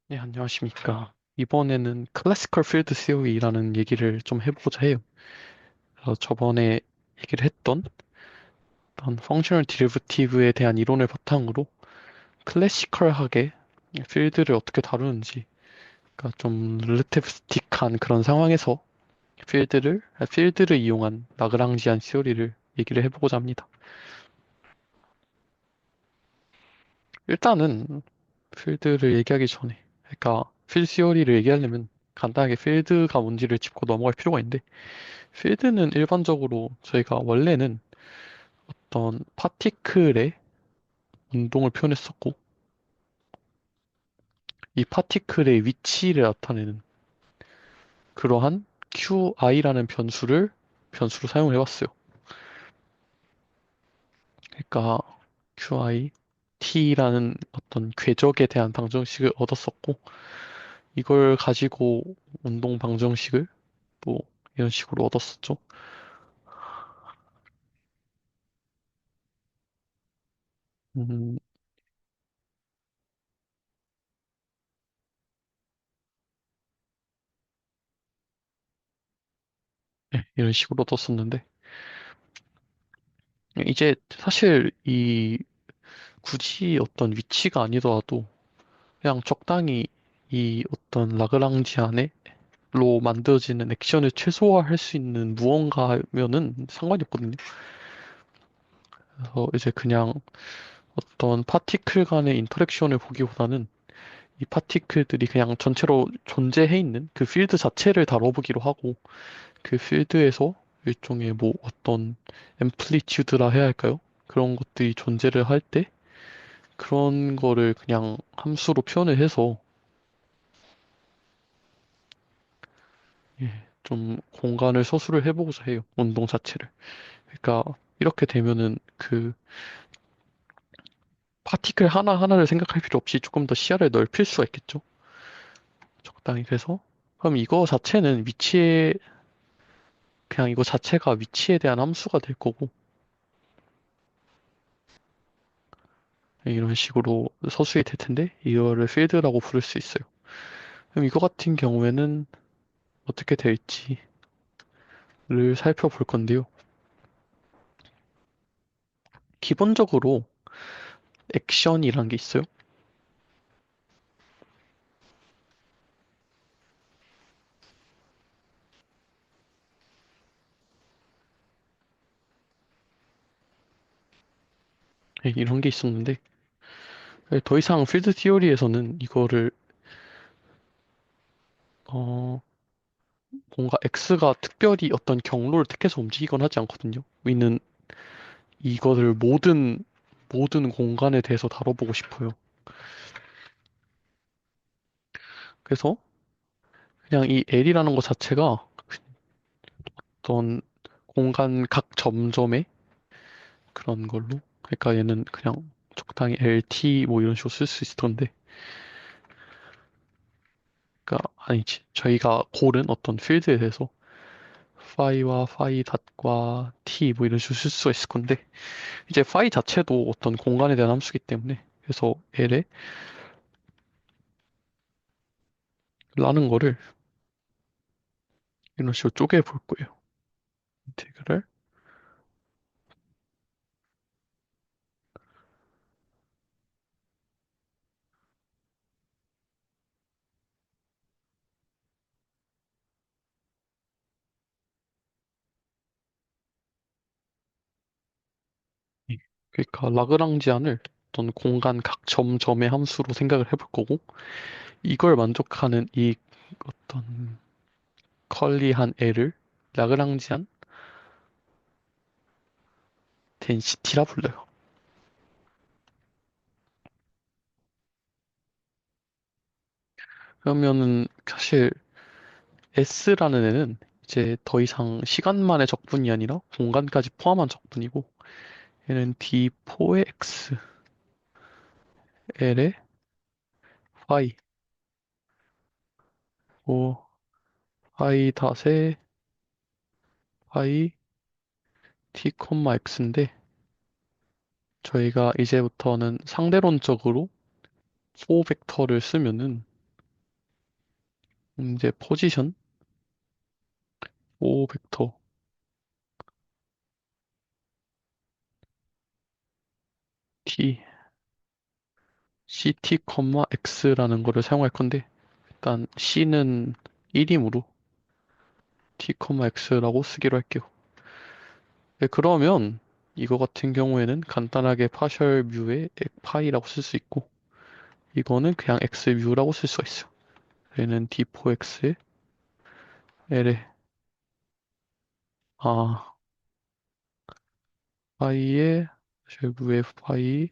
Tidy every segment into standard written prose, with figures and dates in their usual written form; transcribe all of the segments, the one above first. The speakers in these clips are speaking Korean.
네, 안녕하십니까. 이번에는 클래시컬 필드 COE라는 얘기를 좀 해보고자 해요. 그래서 저번에 얘기를 했던 어떤 펑셔널 디리버티브에 대한 이론을 바탕으로 클래시컬하게 필드를 어떻게 다루는지, 그러니까 좀 릴레티비스틱한 그런 상황에서 필드를 이용한 라그랑지안 시오리를 얘기를 해보고자 합니다. 일단은 필드를 얘기하기 전에, 그러니까 필드 시오리를 얘기하려면 간단하게 필드가 뭔지를 짚고 넘어갈 필요가 있는데, 필드는 일반적으로 저희가 원래는 어떤 파티클의 운동을 표현했었고, 이 파티클의 위치를 나타내는 그러한 QI라는 변수로 사용을 해왔어요. 그러니까 QI, T라는 어떤 궤적에 대한 방정식을 얻었었고, 이걸 가지고 운동 방정식을 뭐 이런 식으로 얻었었죠. 음, 네, 이런 식으로 얻었었는데, 이제 사실 이 굳이 어떤 위치가 아니더라도 그냥 적당히 이 어떤 라그랑지안에 로 만들어지는 액션을 최소화할 수 있는 무언가면은 상관이 없거든요. 그래서 이제 그냥 어떤 파티클 간의 인터랙션을 보기보다는 이 파티클들이 그냥 전체로 존재해 있는 그 필드 자체를 다뤄보기로 하고, 그 필드에서 일종의 뭐 어떤 앰플리튜드라 해야 할까요? 그런 것들이 존재를 할 때 그런 거를 그냥 함수로 표현을 해서 예, 좀 공간을 서술을 해보고자 해요. 운동 자체를. 그러니까 이렇게 되면은 그 파티클 하나하나를 생각할 필요 없이 조금 더 시야를 넓힐 수가 있겠죠. 적당히. 그래서 그럼 이거 자체는 그냥 이거 자체가 위치에 대한 함수가 될 거고, 이런 식으로 서술이 될 텐데, 이거를 필드라고 부를 수 있어요. 그럼 이거 같은 경우에는 어떻게 될지를 살펴볼 건데요. 기본적으로 액션이란 게 있어요. 이런 게 있었는데, 더 이상 필드 티어리에서는 이거를 어, 뭔가 X가 특별히 어떤 경로를 택해서 움직이건 하지 않거든요. 우리는 이거를 모든 공간에 대해서 다뤄보고 싶어요. 그래서 그냥 이 L이라는 것 자체가 어떤 공간 각 점점의 그런 걸로, 그러니까 얘는 그냥 적당히 LT 뭐 이런 식으로 쓸 수 있을 건데, 그러니까 아니지. 저희가 고른 어떤 필드에 대해서 파이와 파이 닷과 T 뭐 이런 식으로 쓸 수가 있을 건데, 이제 파이 자체도 어떤 공간에 대한 함수기 때문에, 그래서 L에 라는 거를 이런 식으로 쪼개 볼 거예요. 인테그랄. 그러니까 라그랑지안을 어떤 공간 각 점점의 함수로 생각을 해볼 거고, 이걸 만족하는 이 어떤 컬리한 L을 라그랑지안 덴시티라 불러요. 그러면은 사실 S라는 애는 이제 더 이상 시간만의 적분이 아니라 공간까지 포함한 적분이고, 얘는 D4의 X, L의 Y, 오, Y 닷의 Y, T, X인데, 저희가 이제부터는 상대론적으로 4 벡터를 쓰면은 이제 포지션, O 벡터, T, CT, X라는 거를 사용할 건데, 일단 C는 1이므로 T, X라고 쓰기로 할게요. 네, 그러면 이거 같은 경우에는 간단하게 파셜 뮤의 파이라고 쓸 수 있고, 이거는 그냥 X 뮤라고 쓸 수가 있어요. 얘는 D4X에 L에, 아, 파이에 파셜 뮤의 파이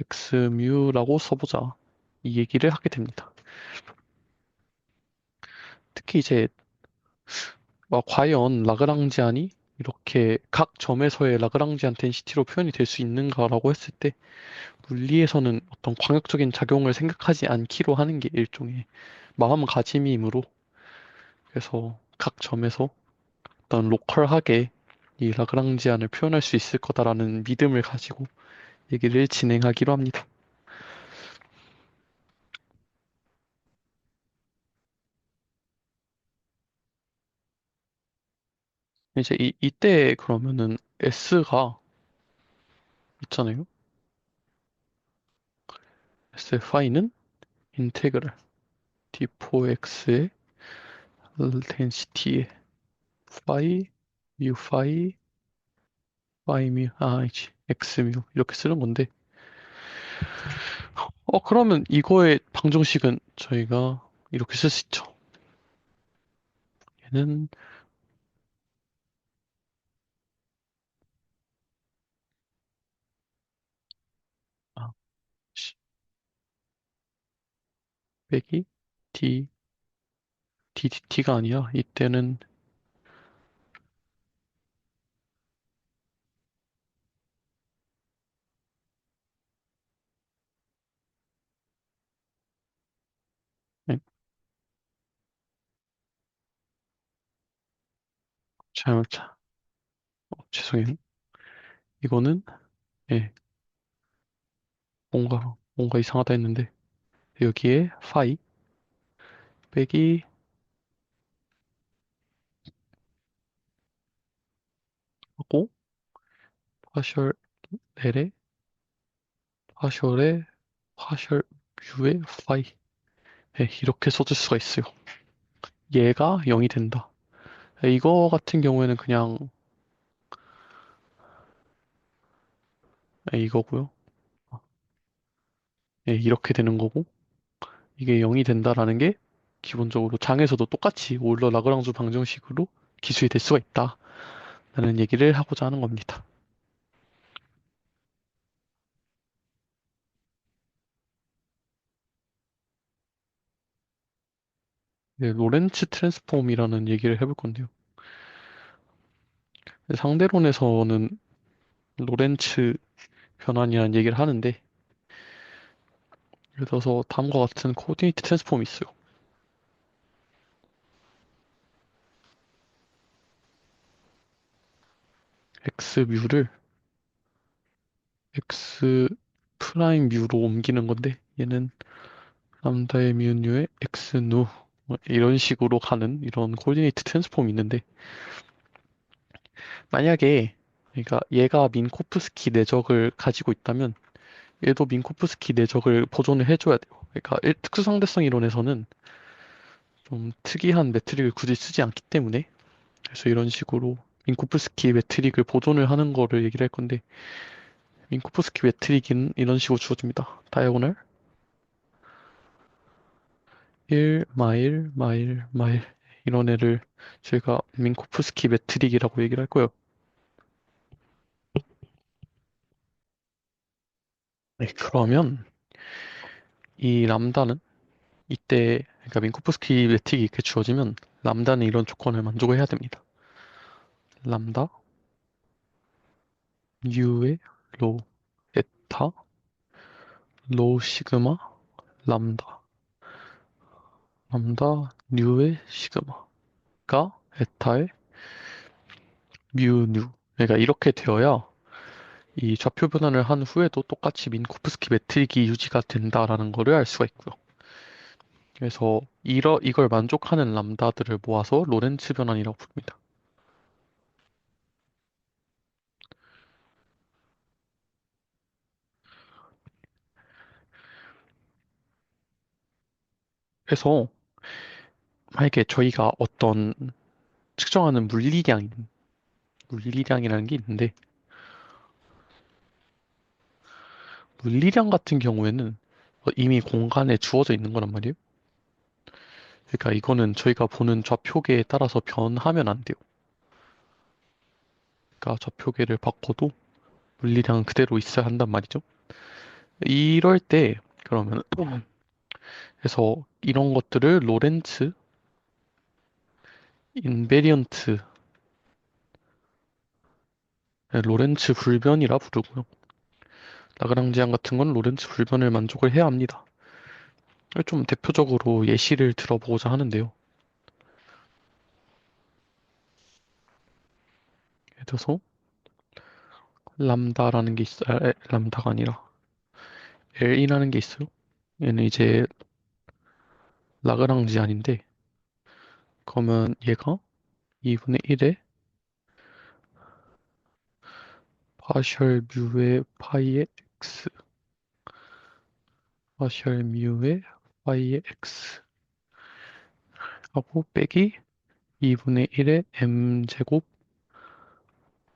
X 뮤라고 써보자. 이 얘기를 하게 됩니다. 특히 이제 과연 라그랑지안이 이렇게 각 점에서의 라그랑지안 덴시티로 표현이 될 수 있는가라고 했을 때 물리에서는 어떤 광역적인 작용을 생각하지 않기로 하는 게 일종의 마음가짐이므로 그래서 각 점에서 어떤 로컬하게 이 라그랑지안을 표현할 수 있을 거다라는 믿음을 가지고 얘기를 진행하기로 합니다. 이제 이때 그러면은 S가 있잖아요. SFI는 인테그랄 D4X의 덴시티의 파이, 뮤 파이, 파이 뮤, X 뮤 이렇게 쓰는 건데 그러면 이거의 방정식은 저희가 이렇게 쓸 수 있죠. 얘는 아, 씨, 빼기 D, DDT가 아니야. 이때는 네, 잘못 죄송해요. 이거는 예, 뭔가 이상하다 했는데 여기에 파이 빼기 하고 파셜 L에 파셜에 파셜 U의 파이 이렇게 써줄 수가 있어요. 얘가 0이 된다. 이거 같은 경우에는 그냥 이거고요. 이렇게 되는 거고 이게 0이 된다라는 게 기본적으로 장에서도 똑같이 오일러 라그랑주 방정식으로 기술이 될 수가 있다라는 얘기를 하고자 하는 겁니다. 로렌츠 트랜스폼이라는 얘기를 해볼 건데요. 상대론에서는 로렌츠 변환이라는 얘기를 하는데 예를 들어서 다음과 같은 코디네이트 트랜스폼이 있어요. x 뮤를 x 프라임 뮤로 옮기는 건데 얘는 람다의 뮤뉴의 x 누 이런 식으로 가는 이런 코디네이트 트랜스폼이 있는데 만약에 그러니까 얘가 민코프스키 내적을 가지고 있다면 얘도 민코프스키 내적을 보존을 해줘야 돼요. 그러니까 특수상대성 이론에서는 좀 특이한 매트릭을 굳이 쓰지 않기 때문에 그래서 이런 식으로 민코프스키 매트릭을 보존을 하는 거를 얘기를 할 건데 민코프스키 매트릭은 이런 식으로 주어집니다. 다이아고널 1 마일 마일 마일 이런 애를 저희가 민코프스키 매트릭이라고 얘기를 할 거예요. 네, 그러면 이 람다는 이때 그러니까 민코프스키 매트릭이 이렇게 주어지면 람다는 이런 조건을 만족을 해야 됩니다. 람다 U의 로 에타 로 시그마 람다 람다 뉴의 시그마가 에타의 뮤 뉴. 그러니까 이렇게 되어야 이 좌표 변환을 한 후에도 똑같이 민코프스키 매트릭이 유지가 된다라는 거를 알 수가 있고요. 그래서 이걸 만족하는 람다들을 모아서 로렌츠 변환이라고 부릅니다. 그래서 만약에 저희가 어떤 측정하는 물리량이라는 게 있는데, 물리량 같은 경우에는 이미 공간에 주어져 있는 거란 말이에요. 그러니까 이거는 저희가 보는 좌표계에 따라서 변하면 안 돼요. 그러니까 좌표계를 바꿔도 물리량은 그대로 있어야 한단 말이죠. 이럴 때 그러면 그래서 이런 것들을 로렌츠 인베리언트, 로렌츠 불변이라 부르고요. 라그랑지안 같은 건 로렌츠 불변을 만족을 해야 합니다. 좀 대표적으로 예시를 들어보고자 하는데요. 예를 들어서 람다라는 게 있어요. 람다가 아니라 L이라는 게 있어요. 얘는 이제 라그랑지안인데 그러면 얘가 2분의 1의 파셜 뮤의 파이의 x 파셜 뮤의 파이의 x 하고 빼기 2분의 1의 m제곱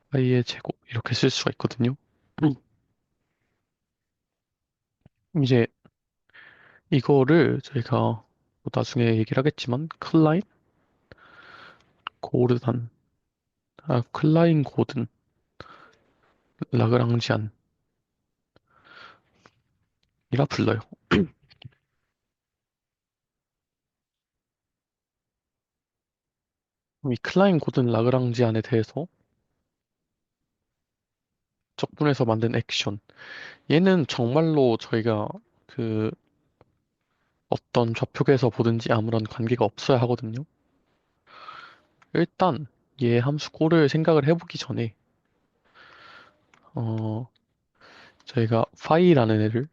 파이의 제곱 이렇게 쓸 수가 있거든요. 이제 이거를 저희가 뭐 나중에 얘기를 하겠지만 고르단 클라인 고든 라그랑지안이라 불러요. 이 클라인 고든 라그랑지안에 대해서 적분해서 만든 액션. 얘는 정말로 저희가 그 어떤 좌표계에서 보든지 아무런 관계가 없어야 하거든요. 일단 얘 함수 꼴을 생각을 해보기 전에 어 저희가 파이라는 애를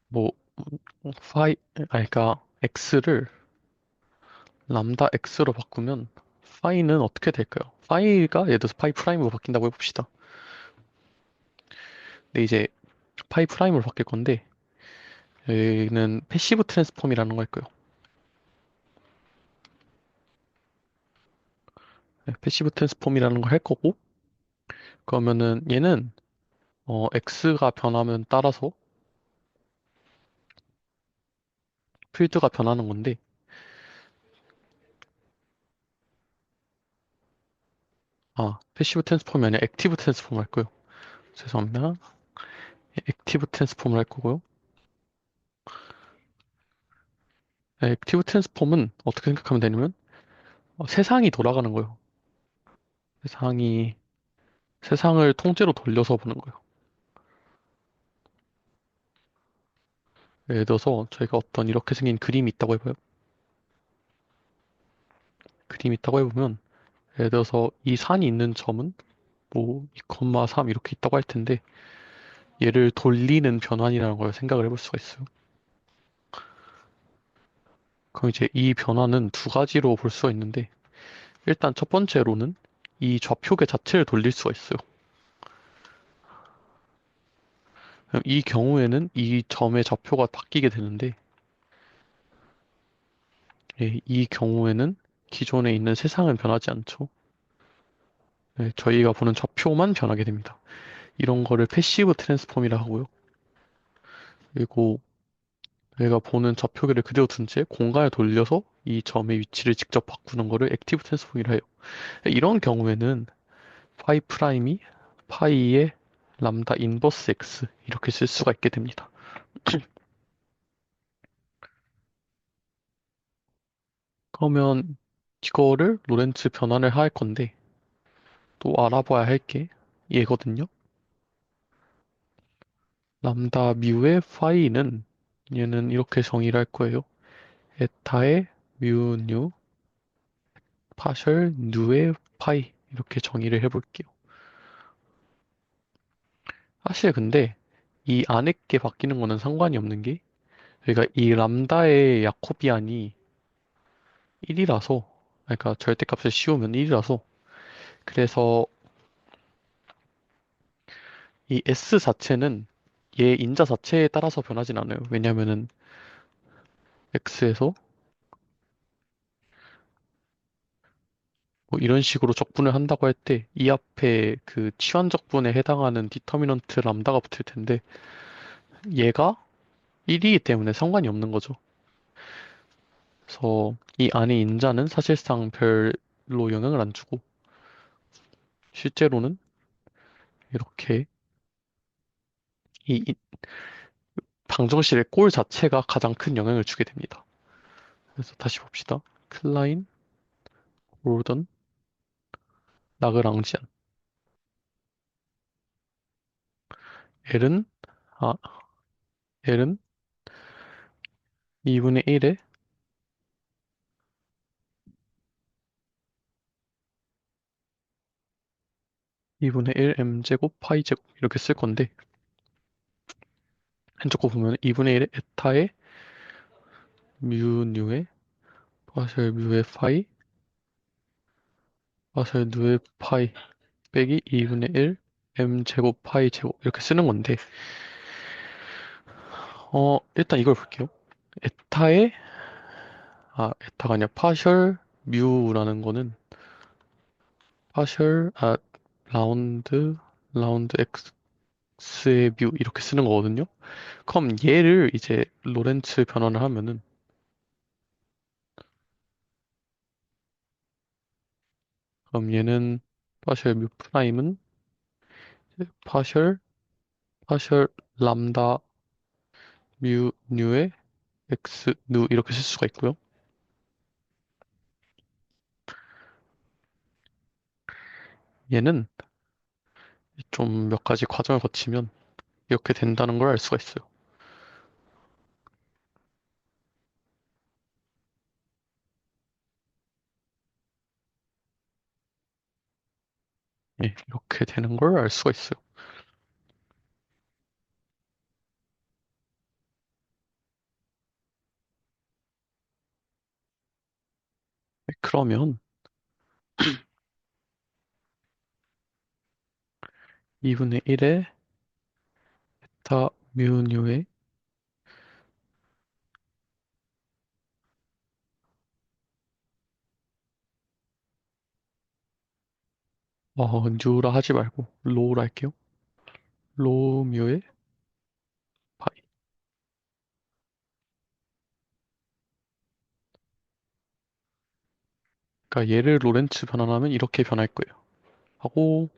뭐 그러니까 x를 람다 x로 바꾸면 파이는 어떻게 될까요? 파이가 예를 들어서 파이 프라임으로 바뀐다고 해봅시다. 근데 이제 파이 프라임으로 바뀔 건데 여기는 패시브 트랜스폼이라는 걸 거예요. 네, 패시브 트랜스폼이라는 걸 할 거고 그러면은 얘는 x가 변하면 따라서 필드가 변하는 건데 패시브 트랜스폼이 아니라 액티브 트랜스폼 할 거예요. 죄송합니다. 액티브 트랜스폼을 할 거고요. 네, 액티브 트랜스폼은 어떻게 생각하면 되냐면 세상이 돌아가는 거예요. 세상이 세상을 통째로 돌려서 보는 거예요. 예를 들어서 저희가 어떤 이렇게 생긴 그림이 있다고 해봐요. 그림이 있다고 해보면 예를 들어서 이 산이 있는 점은 뭐 2,3 이렇게 있다고 할 텐데 얘를 돌리는 변환이라는 걸 생각을 해볼 수가 있어요. 그럼 이제 이 변화는 두 가지로 볼 수가 있는데 일단 첫 번째로는 이 좌표계 자체를 돌릴 수가 있어요. 그럼 이 경우에는 이 점의 좌표가 바뀌게 되는데 이 경우에는 기존에 있는 세상은 변하지 않죠. 저희가 보는 좌표만 변하게 됩니다. 이런 거를 패시브 트랜스폼이라 하고요. 그리고 저희가 보는 좌표계를 그대로 둔 채 공간을 돌려서 이 점의 위치를 직접 바꾸는 거를 액티브 트랜스폼이라 해요. 이런 경우에는 파이 프라임이 파이의 람다 인버스 x 이렇게 쓸 수가 있게 됩니다. 그러면 이거를 로렌츠 변환을 할 건데 또 알아봐야 할 게 얘거든요. 람다 뮤의 파이는 얘는 이렇게 정의를 할 거예요. 에타의 뮤 뉴 파셜 누의 파이 이렇게 정의를 해볼게요. 사실 근데 이 안에 게 바뀌는 거는 상관이 없는 게 저희가 이 람다의 야코비안이 1이라서, 그러니까 절대값을 씌우면 1이라서, 그래서 이 S 자체는 얘 인자 자체에 따라서 변하진 않아요. 왜냐면은 X에서 뭐 이런 식으로 적분을 한다고 할 때 이 앞에 그 치환 적분에 해당하는 디터미넌트 람다가 붙을 텐데 얘가 1이기 때문에 상관이 없는 거죠. 그래서 이 안에 인자는 사실상 별로 영향을 안 주고 실제로는 이렇게 이 방정식의 꼴 자체가 가장 큰 영향을 주게 됩니다. 그래서 다시 봅시다. 클라인, 골던, 라그랑지안. L은 아 L은 2분의 1에 2분의 1 m제곱 파이 제곱 이렇게 쓸 건데 한쪽 거 보면 2분의 1에 에타에 뮤 뉴에 파셜 뮤의 파이 파셜 누의 파이 빼기 2분의 1 m 제곱 파이 제곱 이렇게 쓰는 건데 일단 이걸 볼게요. 에타에 에타가 아니라 파셜 뮤라는 거는 파셜 라운드 x의 뮤 이렇게 쓰는 거거든요. 그럼 얘를 이제 로렌츠 변환을 하면은 그럼 얘는 파셜 뮤 프라임은 파셜 파셜 람다 뮤 뉴의 x 누 이렇게 쓸 수가 있고요. 얘는 좀 몇 가지 과정을 거치면 이렇게 된다는 걸 알 수가 있어요. 예, 이렇게 되는 걸 알 수가 있어요. 그러면 2분의 1의 베타 뮤 뉴의 뉴라 하지 말고 로우라 할게요. 로우 뮤의 파이. 그러니까 얘를 로렌츠 변환하면 이렇게 변할 거예요. 하고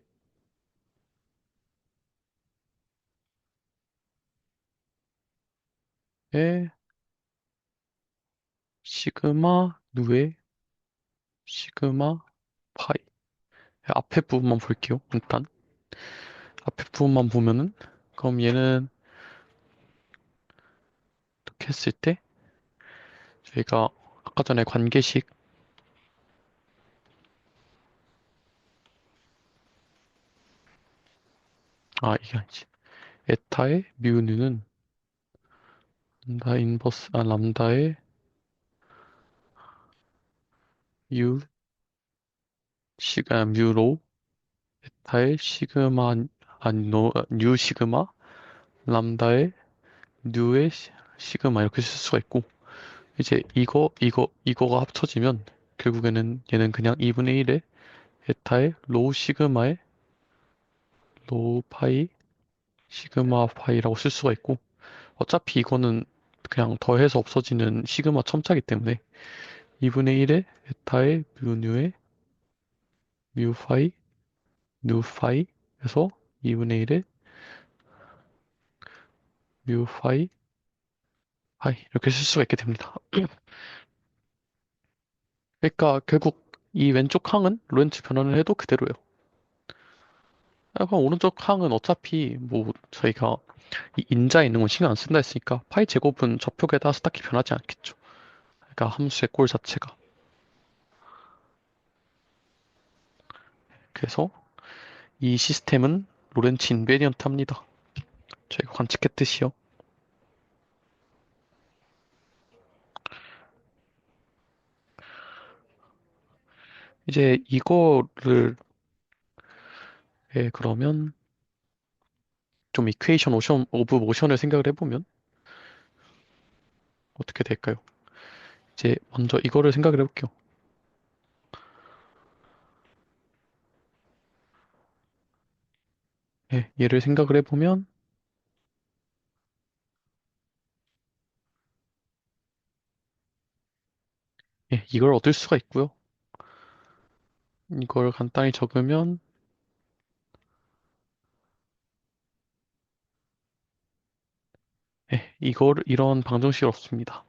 에 시그마 누의 시그마 파이. 앞에 부분만 볼게요. 일단 앞에 부분만 보면은 그럼 얘는 이렇게 했을 때 저희가 아까 전에 관계식 이게 아니지. 에타의 뮤는 람다 인버스 람다의 유 뮤로 에타의 시그마 뉴 시그마 람다의 뉴의 시그마 이렇게 쓸 수가 있고 이제 이거가 합쳐지면 결국에는 얘는 그냥 2분의 1의 에타의 로우 시그마의 로우 파이 시그마 파이라고 쓸 수가 있고 어차피 이거는 그냥 더해서 없어지는 시그마 첨차기 때문에 2분의 1의 에타의 뮤 뉴의 뮤 파이 뉴 파이 에서 2분의 1의 뮤 파이 파이 이렇게 쓸 수가 있게 됩니다. 그러니까 결국 이 왼쪽 항은 로렌츠 변환을 해도 그대로예요. 그럼 오른쪽 항은 어차피 뭐 저희가 이 인자에 있는 건 신경 안 쓴다 했으니까 파이 제곱은 좌표에 따라서 딱히 변하지 않겠죠. 그러니까 함수의 꼴 자체가. 그래서 이 시스템은 로렌츠 인베리언트 합니다. 저희가 관측했듯이요. 이제 이거를 그러면 좀 이퀘이션 오션 오브 모션을 생각을 해보면 어떻게 될까요? 이제 먼저 이거를 생각을 해볼게요. 얘를 생각을 해보면 이걸 얻을 수가 있고요. 이걸 간단히 적으면 이걸 이런 방정식이 없습니다.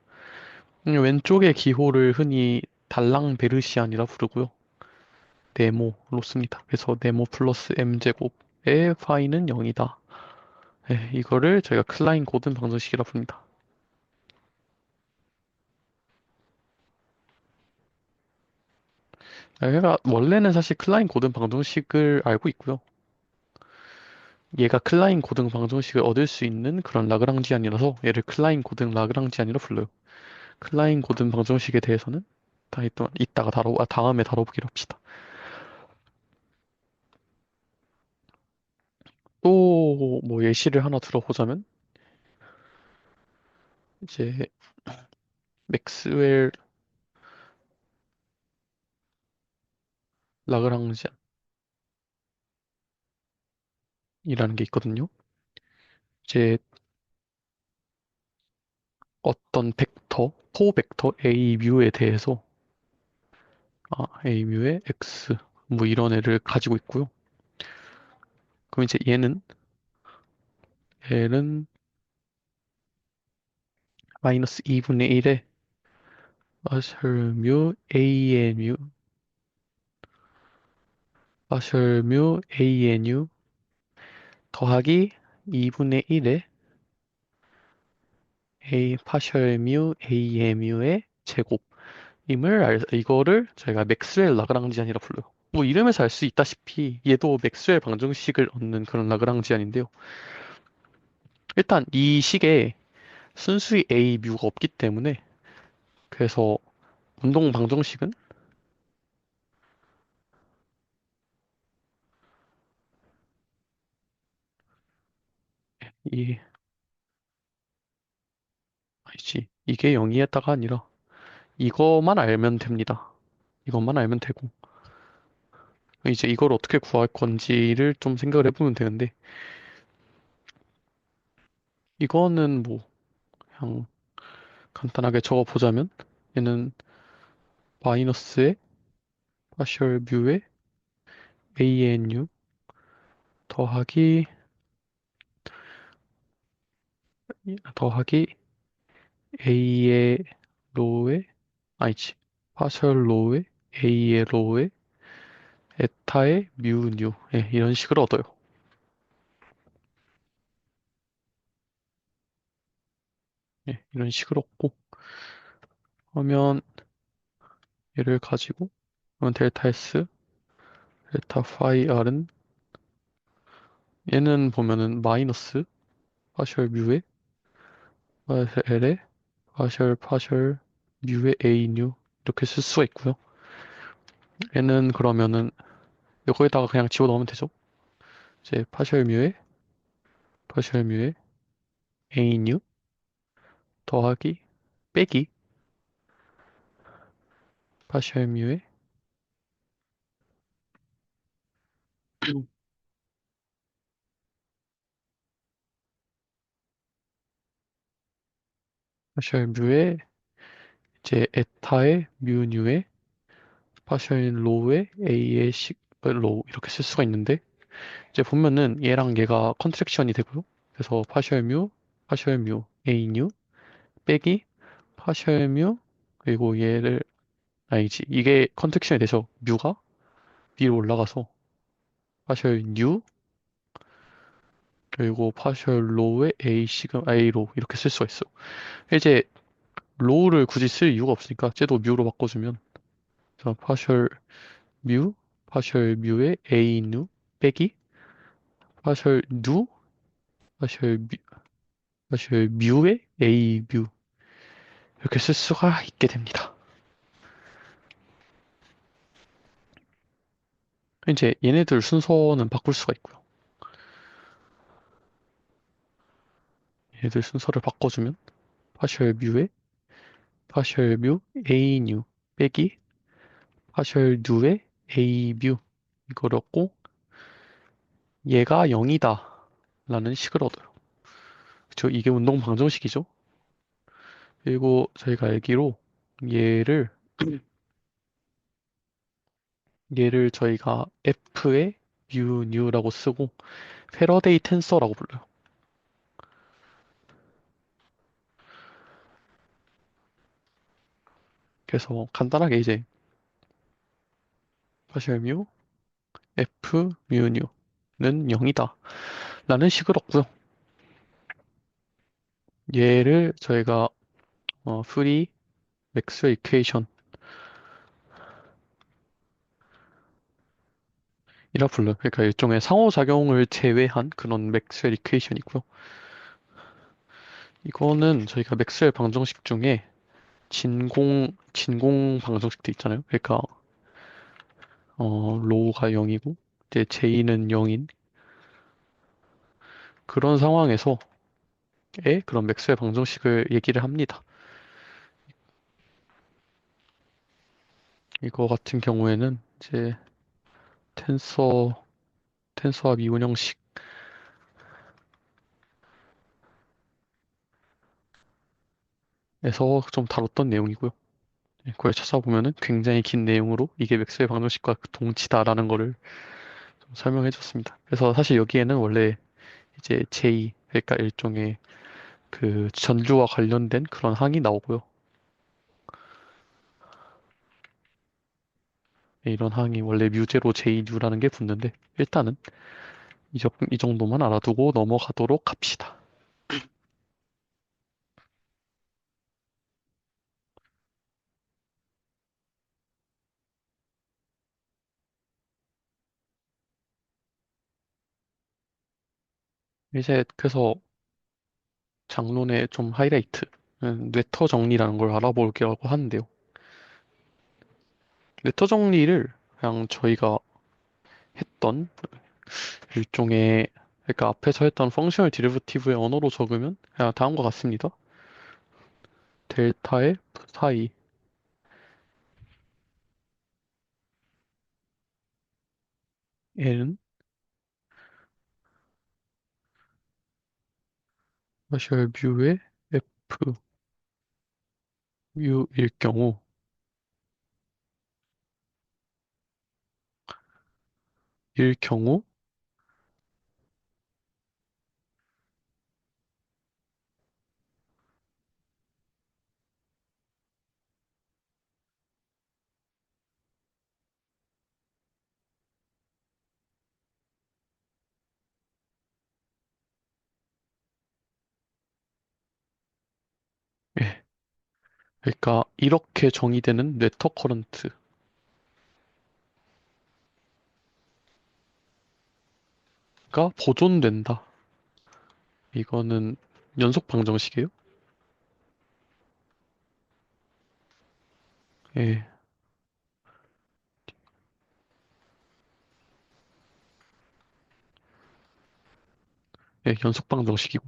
왼쪽의 기호를 흔히 달랑베르시안이라 부르고요. 네모로 씁니다. 그래서 네모 플러스 m제곱의 파이는 0이다. 이거를 저희가 클라인 고든 방정식이라 부릅니다. 얘가 원래는 사실 클라인 고든 방정식을 알고 있고요. 얘가 클라인 고등 방정식을 얻을 수 있는 그런 라그랑지안이라서 얘를 클라인 고등 라그랑지안이라 불러요. 클라인 고등 방정식에 대해서는 이따가 다음에 다뤄보기로 합시다. 또 뭐 예시를 하나 들어보자면 이제 맥스웰 라그랑지안이라는 게 있거든요. 이제 어떤 벡터, 포벡터 A 뮤에 대해서 A 뮤의 X 뭐 이런 애를 가지고 있고요. 그럼 이제 얘는 마이너스 2분의 1에 마셜뮤 ANU 마셜뮤 ANU 더하기 2분의 1의 A 파셜뮤 AMU의 이거를 저희가 맥스웰 라그랑지안이라 불러요. 뭐 이름에서 알 수 있다시피 얘도 맥스웰 방정식을 얻는 그런 라그랑지안인데요. 일단 이 식에 순수히 A 뮤가 없기 때문에 그래서 운동 방정식은 이 아니지 이게 0이었다가 아니라 이것만 알면 됩니다. 이것만 알면 되고 이제 이걸 어떻게 구할 건지를 좀 생각을 해보면 되는데 이거는 뭐 그냥 간단하게 적어보자면 얘는 마이너스의 파셜 뮤의 ANU 더하기 더하기 A의 로의 아니지 파셜 로의 A의 로의 에타의 뮤뉴 이런 식으로 얻어요. 이런 식으로 얻고 하면 얘를 가지고 그러면 델타 S 델타 파이 R은 얘는 보면은 마이너스 파셜 뮤의 파셜 L의 파셜 뮤의 A뉴 이렇게 쓸 수가 있고요. 얘는 그러면은 이거에다가 그냥 집어넣으면 되죠. 이제 파셜 뮤의 A뉴 더하기 빼기 파셜 뮤의 파셜 뮤의 이제 에타의 뮤뉴의 파셜 로우의 A의 로우 이렇게 쓸 수가 있는데 이제 보면은 얘랑 얘가 컨트랙션이 되고요. 그래서 파셜 뮤 A뉴 빼기 파셜 뮤 그리고 얘를 아니지 이게 컨트랙션이 돼서 뮤가 위로 올라가서 파셜 뉴 그리고 파셜 로우의 A 시금 A로 이렇게 쓸 수가 있어. 이제 로우를 굳이 쓸 이유가 없으니까 쟤도 뮤로 바꿔주면 자, 파셜 뮤의 A 뉴 빼기 파셜 누 파셜 뮤 파셜 뮤의 A 뮤 이렇게 쓸 수가 있게 됩니다. 이제 얘네들 순서는 바꿀 수가 있고요. 얘네들 순서를 바꿔주면 파셜 뮤에 파셜 뮤 A 뉴 빼기 파셜 뉴에 A 뮤 이걸 얻고 얘가 0이다 라는 식을 얻어요. 그쵸? 이게 운동 방정식이죠. 그리고 저희가 알기로 얘를 얘를 저희가 F의 뮤 뉴라고 쓰고 패러데이 텐서라고 불러요. 그래서 간단하게 이제 파셜 뮤 F 뮤 뉴는 0이다 라는 식을 얻고요. 얘를 저희가 프리 맥스웰 이퀘이션이라 불러요. 그러니까 일종의 상호작용을 제외한 그런 맥스웰 이퀘이션이고요. 이거는 저희가 맥스웰 방정식 중에 진공 방정식도 있잖아요. 그러니까 로우가 0이고 이제 J는 0인 그런 상황에서의 그런 맥스웰 방정식을 얘기를 합니다. 이거 같은 경우에는 이제 텐서 텐서와 미분형식에서 좀 다뤘던 내용이고요. 그걸 찾아보면은 굉장히 긴 내용으로 이게 맥스웰 방정식과 동치다라는 거를 좀 설명해 줬습니다. 그래서 사실 여기에는 원래 이제 J, 그러니까 일종의 그 전류와 관련된 그런 항이 나오고요. 이런 항이 원래 뮤제로 J뉴라는 게 붙는데 일단은 이 정도만 알아두고 넘어가도록 합시다. 이제 그래서 장론의 좀 하이라이트, 뇌터 정리라는 걸 알아볼게라고 하는데요. 뇌터 정리를 그냥 저희가 했던 일종의 그러니까 앞에서 했던 펑셔널 디리버티브의 언어로 적으면 그냥 다음과 같습니다. 델타의 사이 n은 마샬 뮤의 f 뮤일 경우 일 경우 예. 그러니까 이렇게 정의되는 뇌터 커런트가 보존된다. 이거는 연속 방정식이에요. 예. 예, 연속 방정식이고.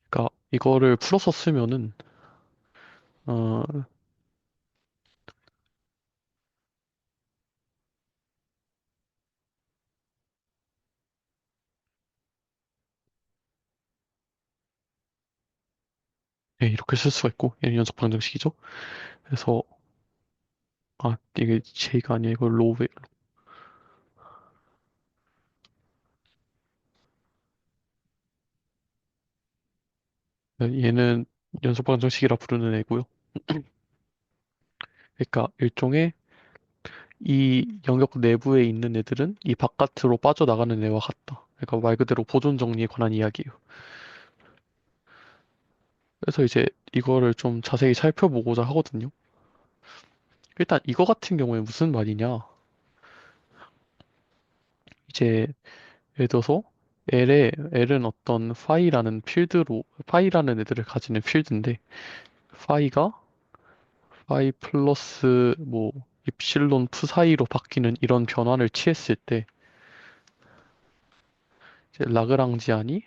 그러니까 이거를 풀어서 쓰면은 어, 예, 이렇게 쓸 수가 있고 얘는 연속 방정식이죠. 그래서 이게 J가 아니야 이거 로우에 얘는 연속 방정식이라 부르는 애고요. 그러니까 일종의 이 영역 내부에 있는 애들은 이 바깥으로 빠져나가는 애와 같다. 그러니까 말 그대로 보존 정리에 관한 이야기예요. 그래서 이제 이거를 좀 자세히 살펴보고자 하거든요. 일단 이거 같은 경우에 무슨 말이냐? 이제 예를 들어서 L은 어떤 파이라는 애들을 가지는 필드인데 파이가 파이 플러스 뭐 입실론 푸 사이로 바뀌는 이런 변환을 취했을 때 이제 라그랑지아니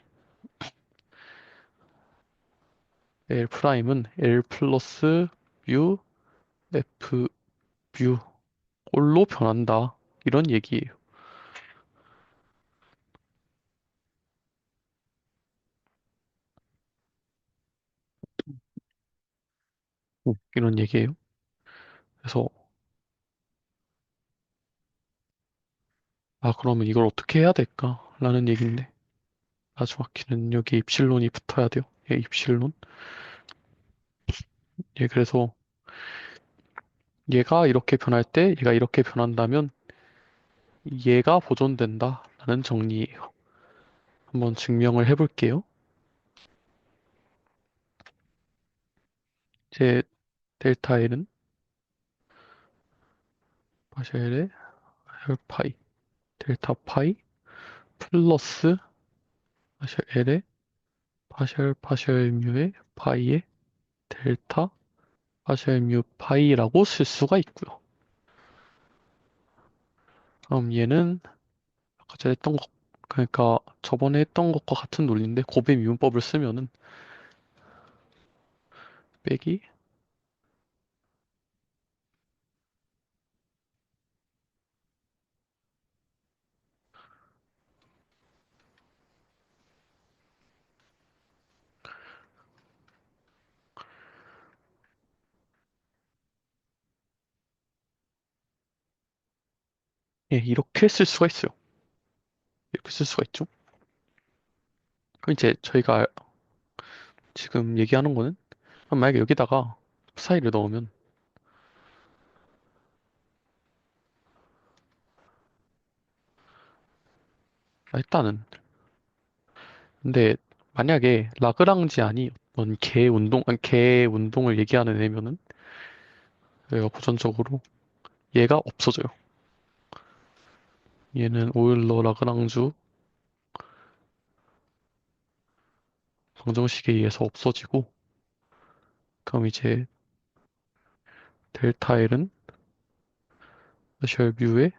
L 프라임은 L 플러스 뮤 F 뮤 꼴로 변한다. 이런 얘기예요. 이런 얘기예요. 그래서 아 그러면 이걸 어떻게 해야 될까? 라는 얘기인데 나중학기는 여기 입실론이 붙어야 돼요. 예, 입실론. 예, 그래서 얘가 이렇게 변할 때 얘가 이렇게 변한다면 얘가 보존된다. 라는 정리예요. 한번 증명을 해볼게요. 이제 델타 L은 파셜의 파이 델타 파이 플러스 파셜 L의 파셜 뮤의 파이의 델타 파셜 뮤 파이라고 쓸 수가 있고요. 그럼 얘는 아까 전에 했던 것, 그러니까 저번에 했던 것과 같은 논리인데 곱의 미분법을 쓰면은 빼기 예, 이렇게 쓸 수가 있어요. 이렇게 쓸 수가 있죠. 그럼 이제 저희가 지금 얘기하는 거는 그럼 만약에 여기다가 사이를 넣으면 일단은 근데 만약에 라그랑지안이 어떤 개 운동을 얘기하는 애면은 얘가 고전적으로 얘가 없어져요. 얘는 오일러 라그랑주 방정식에 의해서 없어지고 그럼 이제 델타 L은 셜 뮤의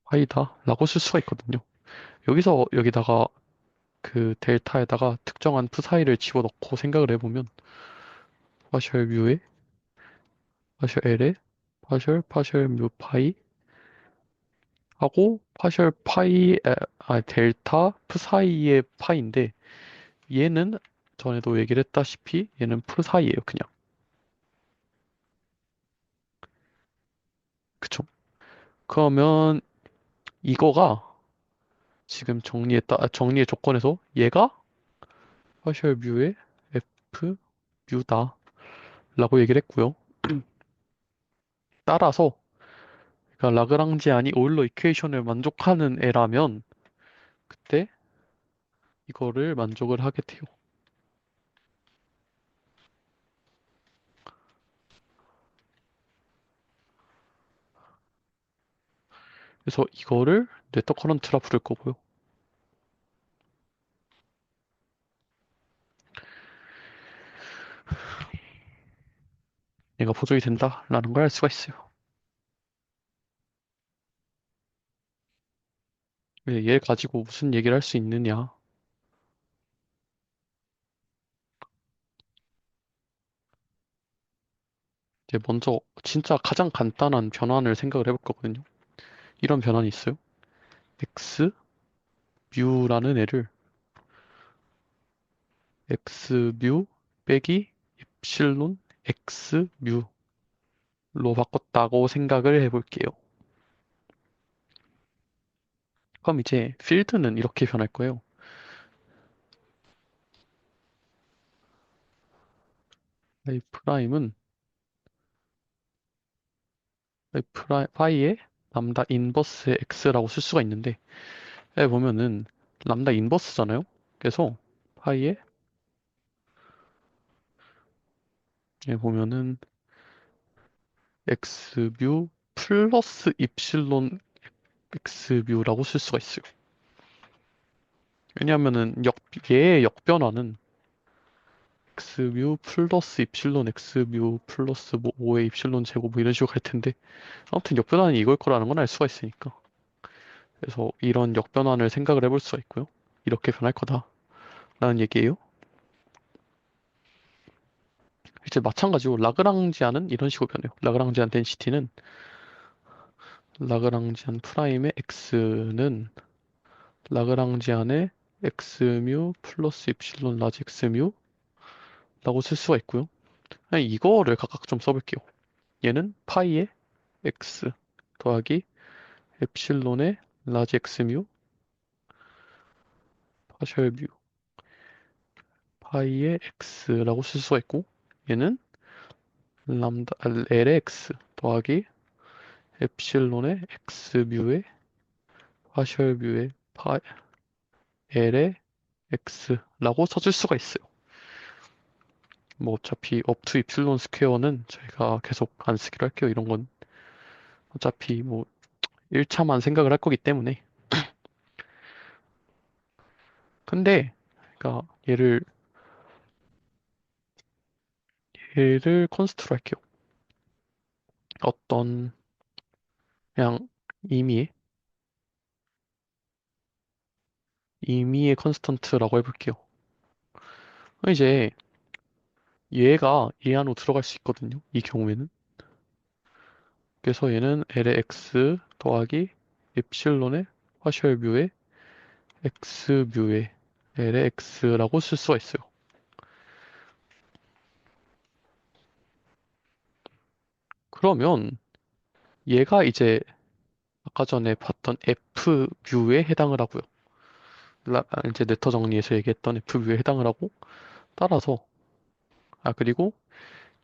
파이다 라고 쓸 수가 있거든요. 여기서 여기다가 그 델타에다가 특정한 푸사이를 집어넣고 생각을 해보면 파셜 뮤의 파셜 L의 파셜 뮤 파이 하고 파셜 파이 델타 푸사이의 파이인데 얘는 전에도 얘기를 했다시피 얘는 푸사이예요 그냥. 그쵸? 그러면 이거가 지금 정리의 조건에서 얘가 파셜 뮤의 F 뮤다 라고 얘기를 했고요. 따라서 그러니까 라그랑지안이 오일러 이퀘이션을 만족하는 애라면 그때 이거를 만족을 하게 돼요. 그래서 이거를 네터 커런트라 부를 거고요. 얘가 보조이 된다라는 걸 알 수가 있어요. 얘 가지고 무슨 얘기를 할 수 있느냐. 이제 먼저 진짜 가장 간단한 변환을 생각을 해볼 거거든요. 이런 변환이 있어요. x 뮤라는 애를 x 뮤 빼기 입실론 x 뮤로 바꿨다고 생각을 해볼게요. 그럼 이제 필드는 이렇게 변할 거예요. i 프라임은 파이의 람다 인버스 x라고 쓸 수가 있는데 여기 보면은 람다 인버스잖아요. 그래서 파이의 여기 보면은 x뮤 플러스 입실론 x뮤라고 쓸 수가 있어요. 왜냐하면은 얘의 역변화는 x 뮤 플러스 입실론 x 뮤 플러스 뭐 5의 입실론 제곱 뭐 이런 식으로 갈 텐데 아무튼 역변환이 이걸 거라는 건 알 수가 있으니까 그래서 이런 역변환을 생각을 해볼 수가 있고요. 이렇게 변할 거다라는 얘기예요. 이제 마찬가지로 라그랑지안은 이런 식으로 변해요. 라그랑지안 덴시티는 라그랑지안 프라임의 x는 라그랑지안의 x뮤 플러스 입실론 라지 x뮤 라고 쓸 수가 있고요. 그냥 이거를 각각 좀 써볼게요. 얘는 파이의 x 더하기 엡실론의 라지 x뮤 파셜 뮤 파이의 x라고 쓸 수가 있고 얘는 람다 l의 x 더하기 엡실론의 x뮤의 파셜 뮤의 파 l의 x라고 써줄 수가 있어요. 뭐 어차피 업투 입실론 스퀘어는 저희가 계속 안 쓰기로 할게요. 이런 건 어차피 뭐 1차만 생각을 할 거기 때문에. 근데 그러니까 얘를 컨스트로 할게요. 어떤 그냥 임의의 임의의 컨스턴트라고 해볼게요. 이제 얘가 얘 안으로 들어갈 수 있거든요. 이 경우에는. 그래서 얘는 L의 x 더하기 엡실론의 파셜 뮤의 x 뮤의 L의 x라고 쓸 수가 있어요. 그러면 얘가 이제 아까 전에 봤던 f 뮤에 해당을 하고요. 이제 네터 정리에서 얘기했던 f 뮤에 해당을 하고 따라서 그리고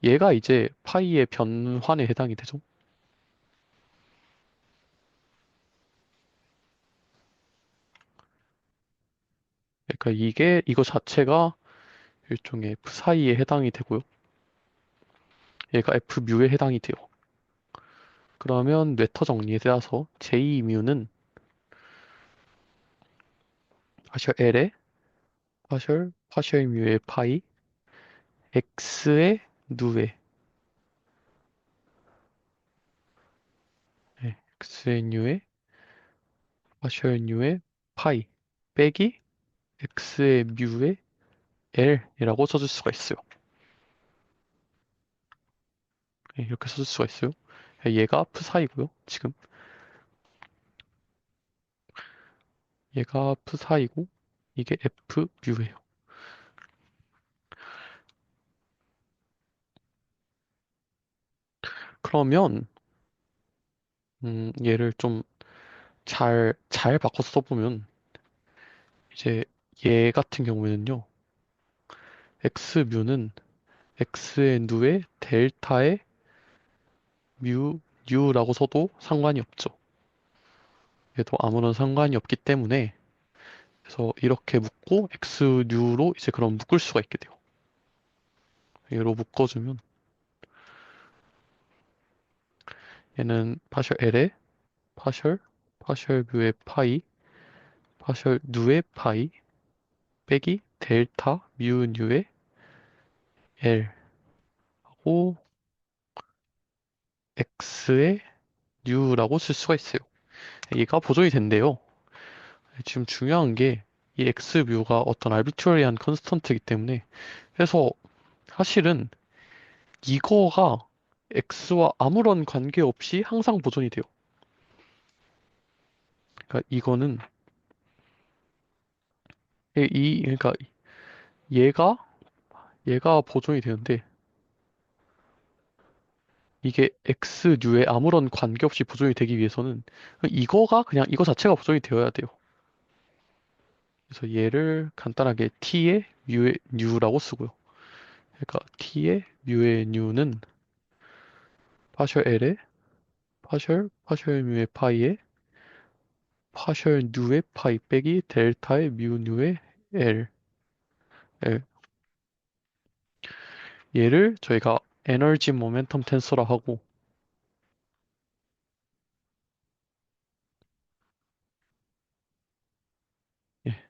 얘가 이제 파이의 변환에 해당이 되죠. 그러니까 이거 자체가 일종의 F 사이에 해당이 되고요. 얘가 F 뮤에 해당이 돼요. 그러면 뇌터 정리에 따라서 J 뮤는 파셜 L의 파셜 뮤의 파이 X의 누에 X의 뉴의 파셜 뉴의 파이 빼기 X의 뮤의 L이라고 써줄 수가 있어요. 이렇게 써줄 수가 있어요. 얘가 F 사이고요. 지금 얘가 F 사이고 이게 F 뮤예요. 그러면 얘를 좀 잘 바꿔서 써보면 이제 얘 같은 경우에는요. x뮤는 x의 누에 델타의 뉴라고 써도 상관이 없죠. 얘도 아무런 상관이 없기 때문에 그래서 이렇게 묶고 x뉴로 이제 그럼 묶을 수가 있게 돼요. 얘로 묶어주면 얘는 파셜 l의 파셜 뮤의 파이 파셜 누의 파이 빼기 델타 뮤 뉴의 L 하고 x의 뉴라고 쓸 수가 있어요. 얘가 보존이 된대요. 지금 중요한 게 이 x 뮤가 어떤 알비트러리한 컨스턴트이기 때문에 그래서 사실은 이거가 x와 아무런 관계없이 항상 보존이 돼요. 그러니까 이거는 그러니까 얘가 보존이 되는데 이게 x 뮤에 아무런 관계없이 보존이 되기 위해서는 이거가 그냥 이거 자체가 보존이 되어야 돼요. 그래서 얘를 간단하게 t의 뮤의 뉴라고 쓰고요. 그러니까 t의 뮤의 뉴는 파셜 l의 파셜 뮤의 파이에 파셜 뉴의 파이 빼기 델타의 뮤 뉴의 L. L. 얘를 저희가 에너지 모멘텀 텐서라 하고 예,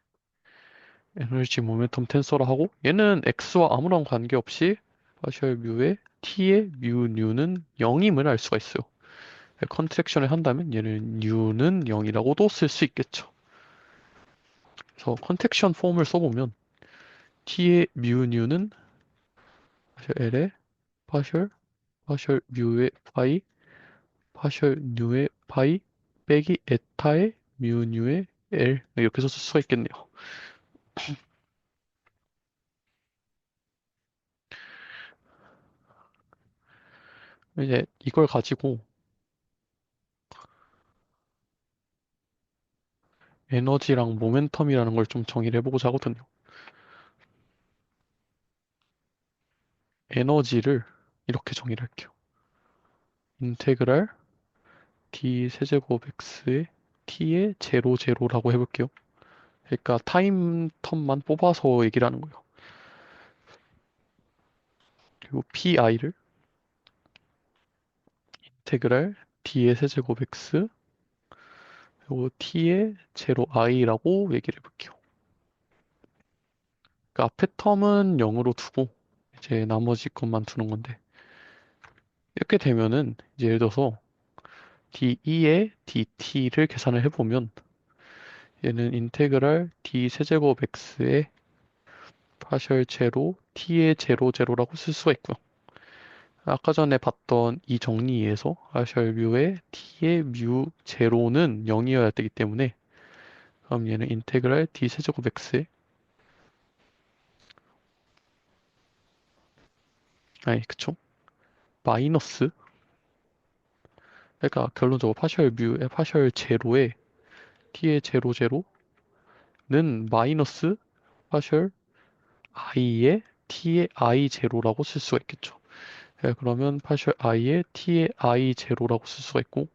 에너지 모멘텀 텐서라 하고 얘는 x와 아무런 관계없이 파셜 뮤의 t의 뮤 뉴는 0임을 알 수가 있어요. 컨트랙션을 한다면 얘는 뉴는 0이라고도 쓸 수 있겠죠. 그래서 컨텍션 폼을 써보면 t의 뮤 뉴는 파셜 l의 파셜 파셜 뮤의 파이 파셜 뉴의 파이 빼기 에타의 뮤 뉴의 L 이렇게 쓸 수가 있겠네요. 이제 이걸 가지고 에너지랑 모멘텀이라는 걸 좀 정의를 해보고자 하거든요. 에너지를 이렇게 정의를 할게요. 인테그랄 d 세제곱 x의 t의 제로 제로라고 해볼게요. 그러니까 타임 텀만 뽑아서 얘기를 하는 거예요. 그리고 pi를 인테그랄 d의 세제곱 x 그리고 t의 제로 i라고 얘기를 해볼게요. 그러니까 앞에 텀은 0으로 두고 이제 나머지 것만 두는 건데 이렇게 되면은 이제 예를 들어서 dE의 dt를 계산을 해보면 얘는 인테그랄 d 세제곱 x의 파셜 제로 t의 제로 제로라고 쓸 수가 있고요. 아까 전에 봤던 이 정리에서 파셜 뮤의 t의 뮤 제로는 0이어야 되기 때문에 그럼 얘는 인테그랄 d 세제곱 x의 아니 그쵸? 마이너스 그러니까 결론적으로 파셜 뮤의 파셜 제로의 t의 제로 제로는 마이너스 파셜 i의 t의 i 제로라고 쓸 수가 있겠죠. 네, 그러면 파셜 i의 t의 i 제로라고 쓸 수가 있고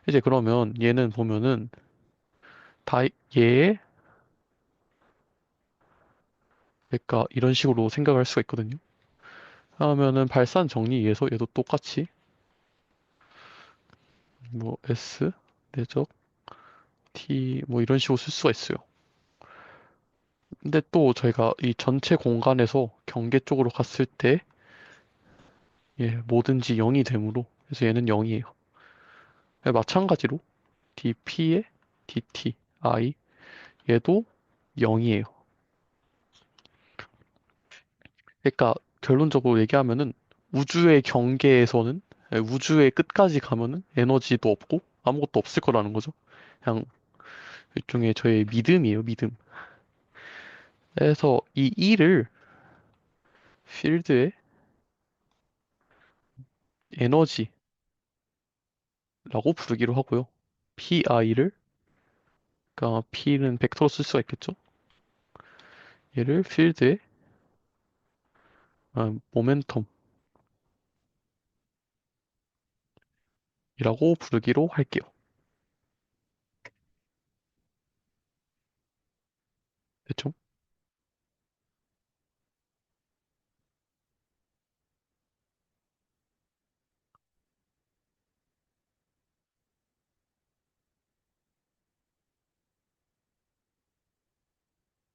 이제 그러면 얘는 보면은 다 얘의 그러니까 이런 식으로 생각할 수가 있거든요. 하면은 발산 정리에서 얘도 똑같이 뭐 s 내적 t 뭐 이런 식으로 쓸 수가 있어요. 근데 또 저희가 이 전체 공간에서 경계 쪽으로 갔을 때 예, 뭐든지 0이 되므로 그래서 얘는 0이에요. 마찬가지로 dp의 dt i 얘도 0이에요. 그러니까 결론적으로 얘기하면은 우주의 경계에서는 우주의 끝까지 가면은 에너지도 없고 아무것도 없을 거라는 거죠. 그냥 일종의 저의 믿음이에요, 믿음. 그래서 이 E를 필드의 에너지라고 부르기로 하고요. PI를, 그러니까 P는 벡터로 쓸 수가 있겠죠. 얘를 필드의 모멘텀이라고 부르기로 할게요. 됐죠?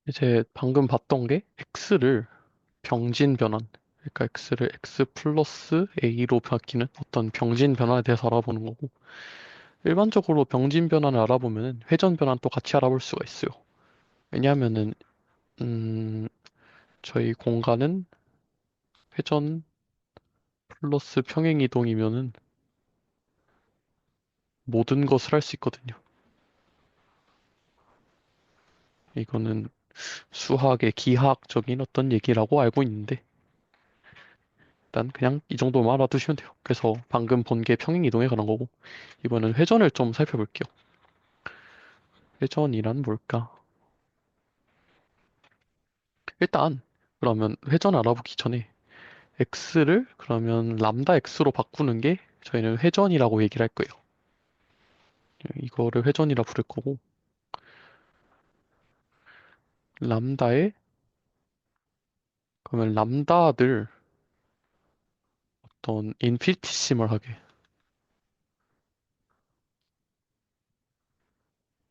이제 방금 봤던 게 X를 병진 변환, 그러니까 X를 X 플러스 A로 바뀌는 어떤 병진 변환에 대해서 알아보는 거고, 일반적으로 병진 변환을 알아보면 회전 변환도 같이 알아볼 수가 있어요. 왜냐하면은, 음, 저희 공간은 회전 플러스 평행 이동이면은 모든 것을 할 수 있거든요. 이거는 수학의 기하학적인 어떤 얘기라고 알고 있는데, 일단 그냥 이 정도만 알아두시면 돼요. 그래서 방금 본 게 평행 이동에 관한 거고, 이번엔 회전을 좀 살펴볼게요. 회전이란 뭘까? 일단 그러면 회전 알아보기 전에 x를 그러면 람다 x로 바꾸는 게 저희는 회전이라고 얘기를 할 거예요. 이거를 회전이라 부를 거고 람다에 그러면 람다들 어떤 인피니티시멀하게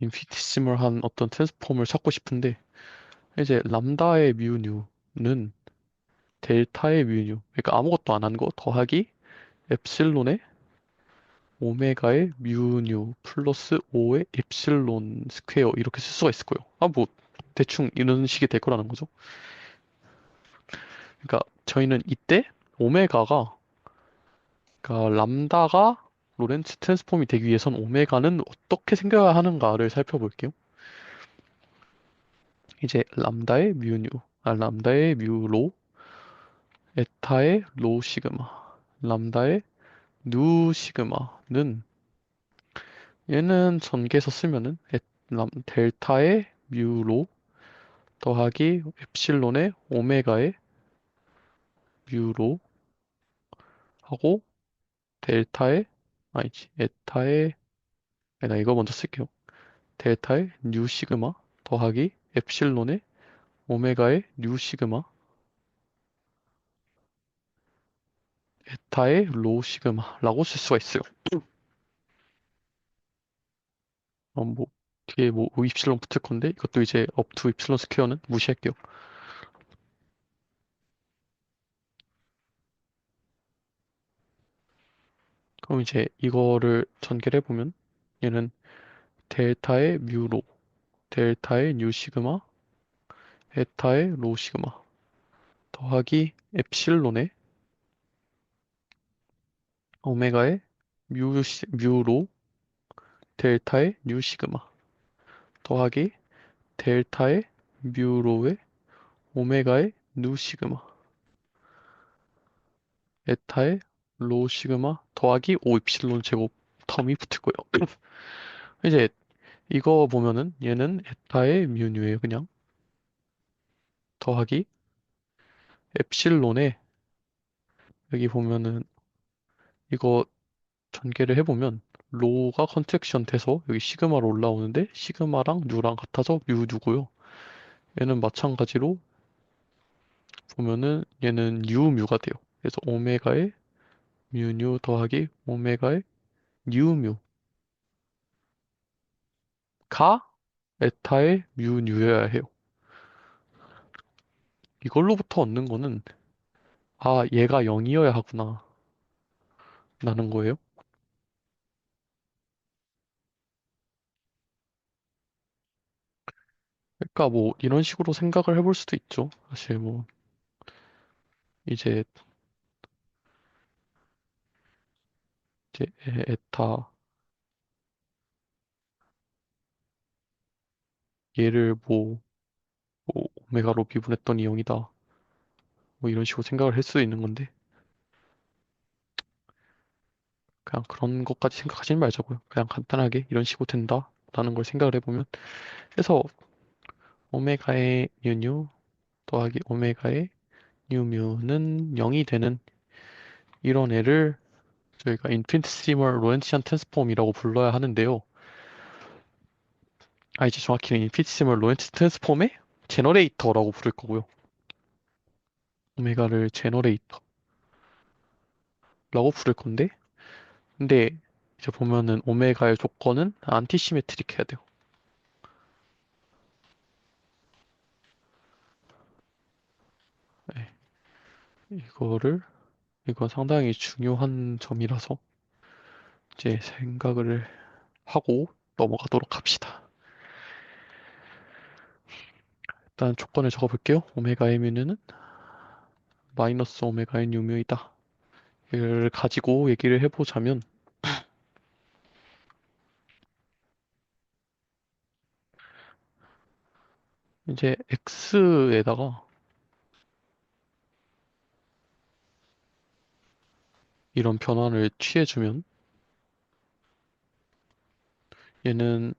인피니티시멀한 어떤 트랜스폼을 찾고 싶은데 이제 람다의 뮤뉴는 델타의 뮤뉴. 그러니까 아무것도 안 한 거 더하기 엡실론의 오메가의 뮤뉴 플러스 5의 엡실론 스퀘어 이렇게 쓸 수가 있을 거예요. 아, 뭐 대충 이런 식이 될 거라는 거죠. 그러니까 저희는 이때 오메가가 그러니까 람다가 로렌츠 트랜스폼이 되기 위해선 오메가는 어떻게 생겨야 하는가를 살펴볼게요. 이제 람다의 뮤로, 에타의 로 시그마, 람다의 누 시그마는 얘는 전개해서 쓰면은 델타의 뮤로 더하기 엡실론의 오메가의 뮤로 하고 델타의 아니지 에타의 나 이거 먼저 쓸게요. 델타의 뉴 시그마 더하기 엡실론의 오메가의 뉴 시그마 에타의 로 시그마라고 쓸 수가 있어요. 뭐 뒤에 뭐 입실론 붙을 건데 이것도 이제 업투 입실론 스퀘어는 무시할게요. 그럼 이제 이거를 전개를 해보면 얘는 델타의 뮤로 델타의 뉴 시그마 에타의 로 시그마 더하기 엡실론의 오메가의 뮤로 델타의 뉴 시그마 더하기 델타의 뮤로의 오메가의 누 시그마 에타의 로 시그마 더하기 5 입실론 제곱 텀이 붙을 거예요. 이제 이거 보면은 얘는 에타의 뮤뉴예요 그냥 더하기 엡실론에 여기 보면은 이거 전개를 해보면 로가 컨트랙션 돼서 여기 시그마로 올라오는데 시그마랑 뉴랑 같아서 뮤 누고요. 얘는 마찬가지로 보면은 얘는 유뮤가 돼요. 그래서 오메가의 뮤뉴 더하기 오메가의 뉴뮤가 에타의 뮤뉴여야 해요. 이걸로부터 얻는 거는 아 얘가 0이어야 하구나 라는 거예요. 그러니까 뭐 이런 식으로 생각을 해볼 수도 있죠. 사실 뭐 이제 에타 얘를 뭐 오메가로 미분했더니 0이다. 뭐 이런 식으로 생각을 할 수도 있는 건데 그냥 그런 것까지 생각하지 말자고요. 그냥 간단하게 이런 식으로 된다라는 걸 생각을 해보면 해서 오메가의 뉴뉴 더하기 오메가의 뉴뮤는 0이 되는 이런 애를 저희가 인피니티시멀 로렌치안 트랜스폼이라고 불러야 하는데요. 아 이제 정확히는 인피니티시멀 로렌치 트랜스폼의 제너레이터라고 부를 거고요. 오메가를 제너레이터라고 부를 건데 근데 이제 보면은 오메가의 조건은 안티시메트릭 해야 돼요. 네, 이거를 이건 상당히 중요한 점이라서 이제 생각을 하고 넘어가도록 합시다. 일단 조건을 적어볼게요. 오메가 M유는 마이너스 오메가 N 유무이다. 이걸 가지고 얘기를 해보자면 이제 X에다가 이런 변환을 취해주면 얘는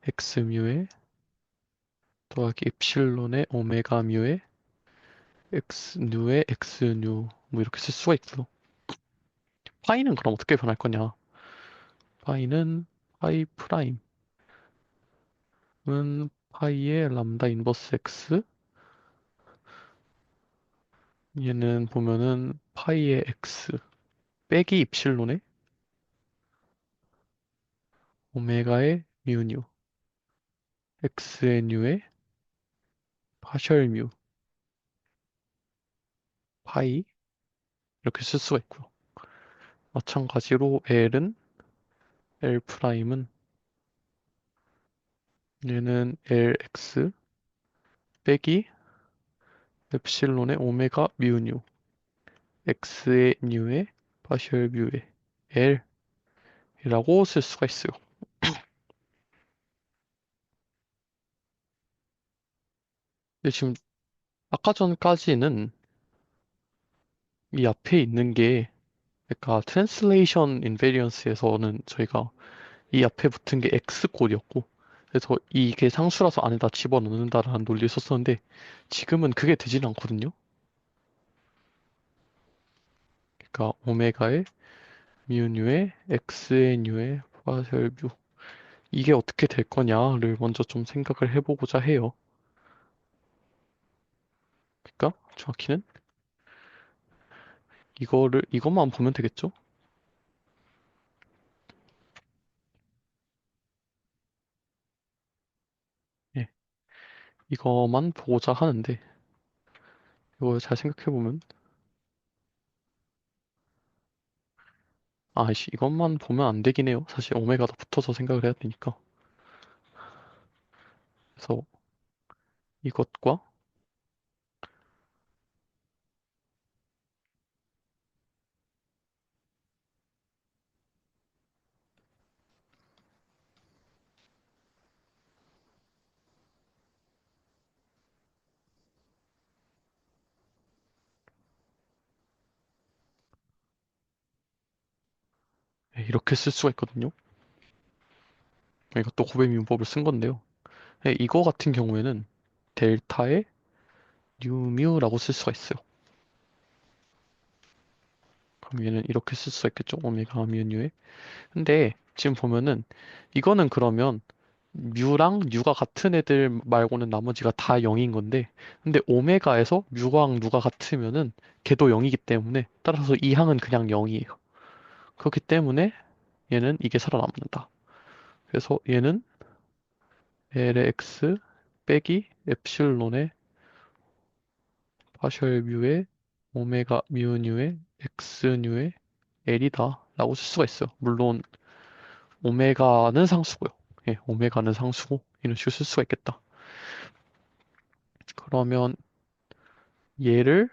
X뮤에 더하기 엡실론의 오메가 뮤에 X뉴의 X뉴 뭐 이렇게 쓸 수가 있고요. 파이는 그럼 어떻게 변할 거냐? 파이는 파이 프라임은 파이의 람다 인버스 X 얘는 보면은 파이의 X 빼기 입실론의 오메가의 뮤뉴 x의 뉴의 파셜 뮤, 파이 이렇게 쓸 수가 있고요. 마찬가지로 L 프라임은 얘는 LX 빼기 엡실론의 오메가 뮤 뉴, X의 뉴의 파셜 뮤의 L이라고 쓸 수가 있어요. 근데 지금 아까 전까지는 이 앞에 있는 게 그러니까 트랜슬레이션 인베리언스에서는 저희가 이 앞에 붙은 게 X 꼴이었고 그래서 이게 상수라서 안에다 집어넣는다라는 논리를 썼었는데 지금은 그게 되진 않거든요. 그러니까 오메가의 뮤 뉴의 X의 뉴의 파셜 뮤 이게 어떻게 될 거냐를 먼저 좀 생각을 해보고자 해요. 그러니까 정확히는 이것만 보면 되겠죠? 예, 이거만 보고자 하는데 이거 잘 생각해보면 아이씨 이것만 보면 안 되긴 해요. 사실 오메가도 붙어서 생각을 해야 되니까. 그래서 이것과 예, 이렇게 쓸 수가 있거든요. 이것도 고백 민법을 쓴 건데요. 예, 이거 같은 경우에는 델타의 뉴뮤라고 쓸 수가 있어요. 그럼 얘는 이렇게 쓸 수가 있겠죠? 오메가 뮤 뉴에. 근데 지금 보면은 이거는 그러면 뮤랑 뉴가 같은 애들 말고는 나머지가 다 0인 건데 근데 오메가에서 뮤랑 누가 같으면은 걔도 0이기 때문에 따라서 이 항은 그냥 0이에요. 그렇기 때문에 얘는 이게 살아남는다. 그래서 얘는 LX 빼기 엡실론의 파셜 뮤의 오메가 뮤 뉴의 X 뉴의 L이다 라고 쓸 수가 있어요. 물론 오메가는 상수고요. 예, 오메가는 상수고 이런 식으로 쓸 수가 있겠다. 그러면 얘를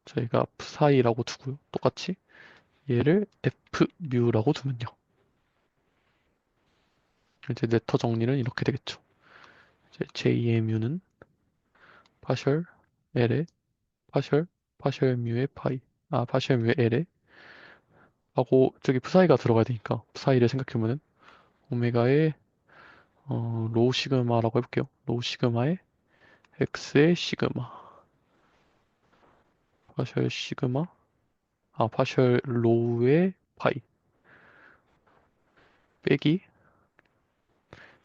저희가 F4이라고 두고요. 똑같이 얘를 F 뮤라고 두면요. 이제 레터 정리는 이렇게 되겠죠. 이제 J의 뮤는 파셜 L에 파셜 파셜 뮤의 파이 파셜 뮤의 L에 하고 저기 F4가 들어가야 되니까 F4를 생각해보면 오메가의 로우 시그마라고 해볼게요. 로우 시그마의 X의 시그마 파셜 시그마 파셜 로우의 파이 빼기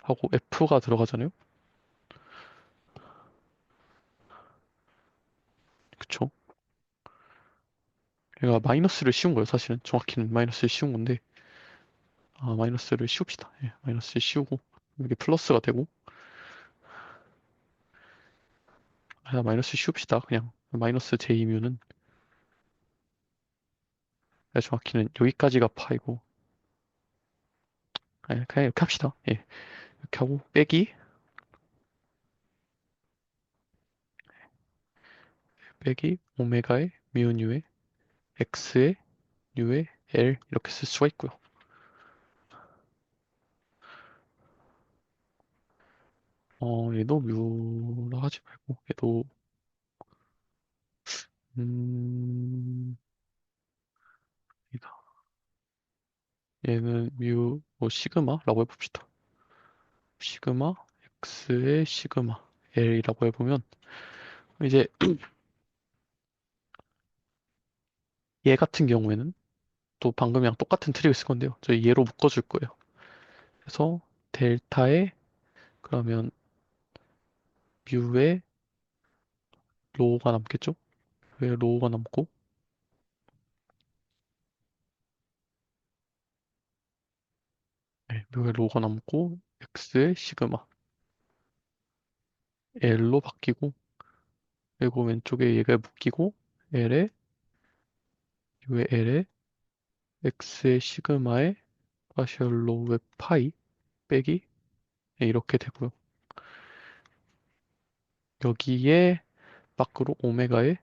하고 F가 들어가잖아요. 그쵸? 얘가 마이너스를 씌운 거예요. 사실은 정확히는 마이너스를 씌운 건데 마이너스를 씌웁시다. 예, 마이너스를 씌우고 이게 플러스가 되고 마이너스 씌웁시다. 그냥 마이너스 J이면은 정확히는 여기까지가 파이고 그냥 이렇게 합시다. 예, 이렇게 하고 빼기 오메가의 뮤 뉴의 X의 뉴의 L 이렇게 쓸 수가 있고요. 얘도 뮤라 하지 말고 얘도 이다. 얘는 뭐 시그마라고 해봅시다. 시그마 X의 시그마 L이라고 해보면 이제 얘 같은 경우에는 또 방금이랑 똑같은 트릭을 쓸 건데요. 저희 얘로 묶어줄 거예요. 그래서 델타에 그러면 뮤의 로우가 남겠죠? 왜 로우가 남고 뮤의 로우가 남고 X의 시그마 L로 바뀌고 그리고 왼쪽에 얘가 묶이고 L에 U의 L에 X의 시그마에 파셜 로우의 파이 빼기 네, 이렇게 되고요. 여기에 밖으로 오메가의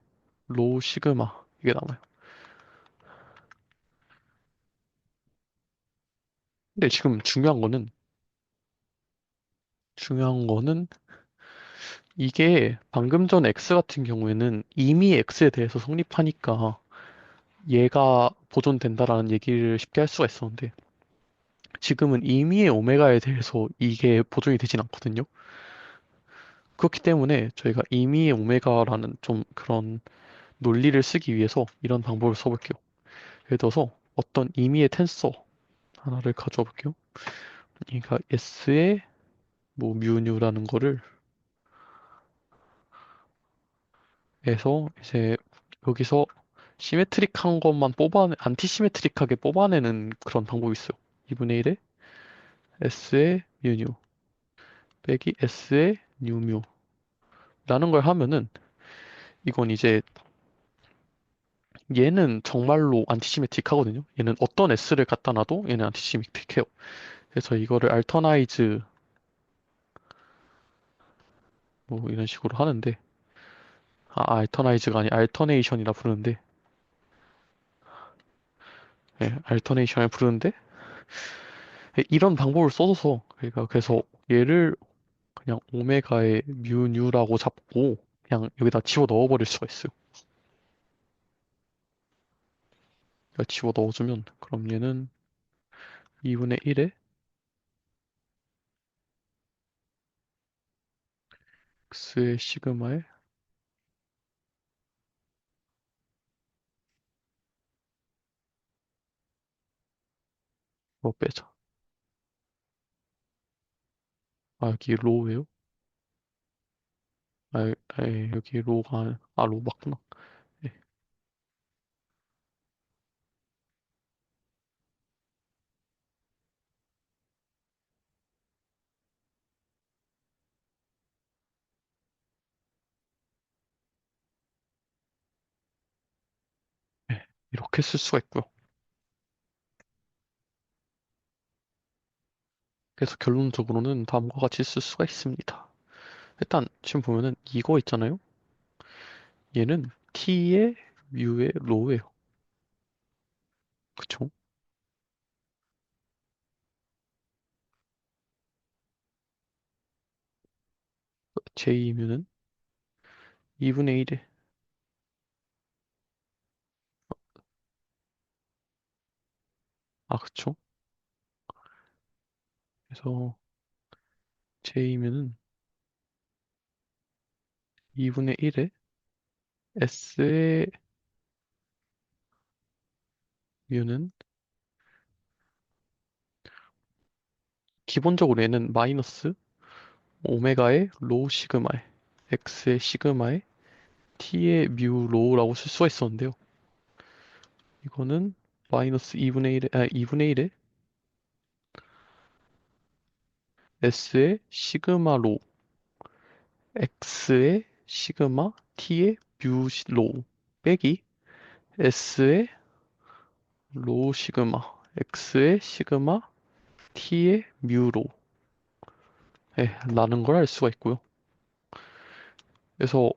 로우 시그마 이게 남아요. 근데 지금 중요한 거는 이게 방금 전 X 같은 경우에는 이미 X에 대해서 성립하니까 얘가 보존된다라는 얘기를 쉽게 할 수가 있었는데 지금은 이미의 오메가에 대해서 이게 보존이 되진 않거든요. 그렇기 때문에 저희가 이미의 오메가라는 좀 그런 논리를 쓰기 위해서 이런 방법을 써볼게요. 예를 들어서 어떤 임의의 텐서 하나를 가져와 볼게요. 그러니까 S의 뭐 뮤뉴라는 거를 해서 이제 여기서 시메트릭한 것만 안티시메트릭하게 뽑아내는 그런 방법이 있어요. 2분의 1에 S의 뮤뉴 빼기 S의 뉴뮤라는 걸 하면은 이건 이제 얘는 정말로 안티시메트릭하거든요. 얘는 어떤 S를 갖다 놔도 얘는 안티시메트릭해요. 그래서 이거를 알터나이즈 뭐 이런 식으로 하는데 알터나이즈가 아니 알터네이션이라 부르는데 알터네이션을 부르는데 이런 방법을 써서 그러니까 그래서 얘를 그냥 오메가의 뮤뉴라고 잡고 그냥 여기다 집어 넣어버릴 수가 있어요. 그러니까 집어 넣어주면 그럼 얘는 2분의 1에 x의 시그마에 뭐 빼자. 여기 로우예요? 여기 로우가 로 맞구나. 예, 이렇게 쓸 수가 있고요. 그래서 결론적으로는 다음과 같이 쓸 수가 있습니다. 일단 지금 보면은 이거 있잖아요. 얘는 t의 뮤의 로우예요. 그쵸? J뮤는 2분의 1에 그쵸? 그래서 J뮤는 2분의 1에 S의 뮤는 기본적으로 얘는 마이너스 오메가의 로우 시그마에 X의 시그마에 T의 뮤 로우라고 쓸 수가 있었는데요. 이거는 마이너스 2분의 1에 S의 시그마 로우 X의 시그마 T의 뮤 로우 빼기 S의 로우 시그마 X의 시그마 T의 뮤 로우 라는 걸 알 수가 있고요. 그래서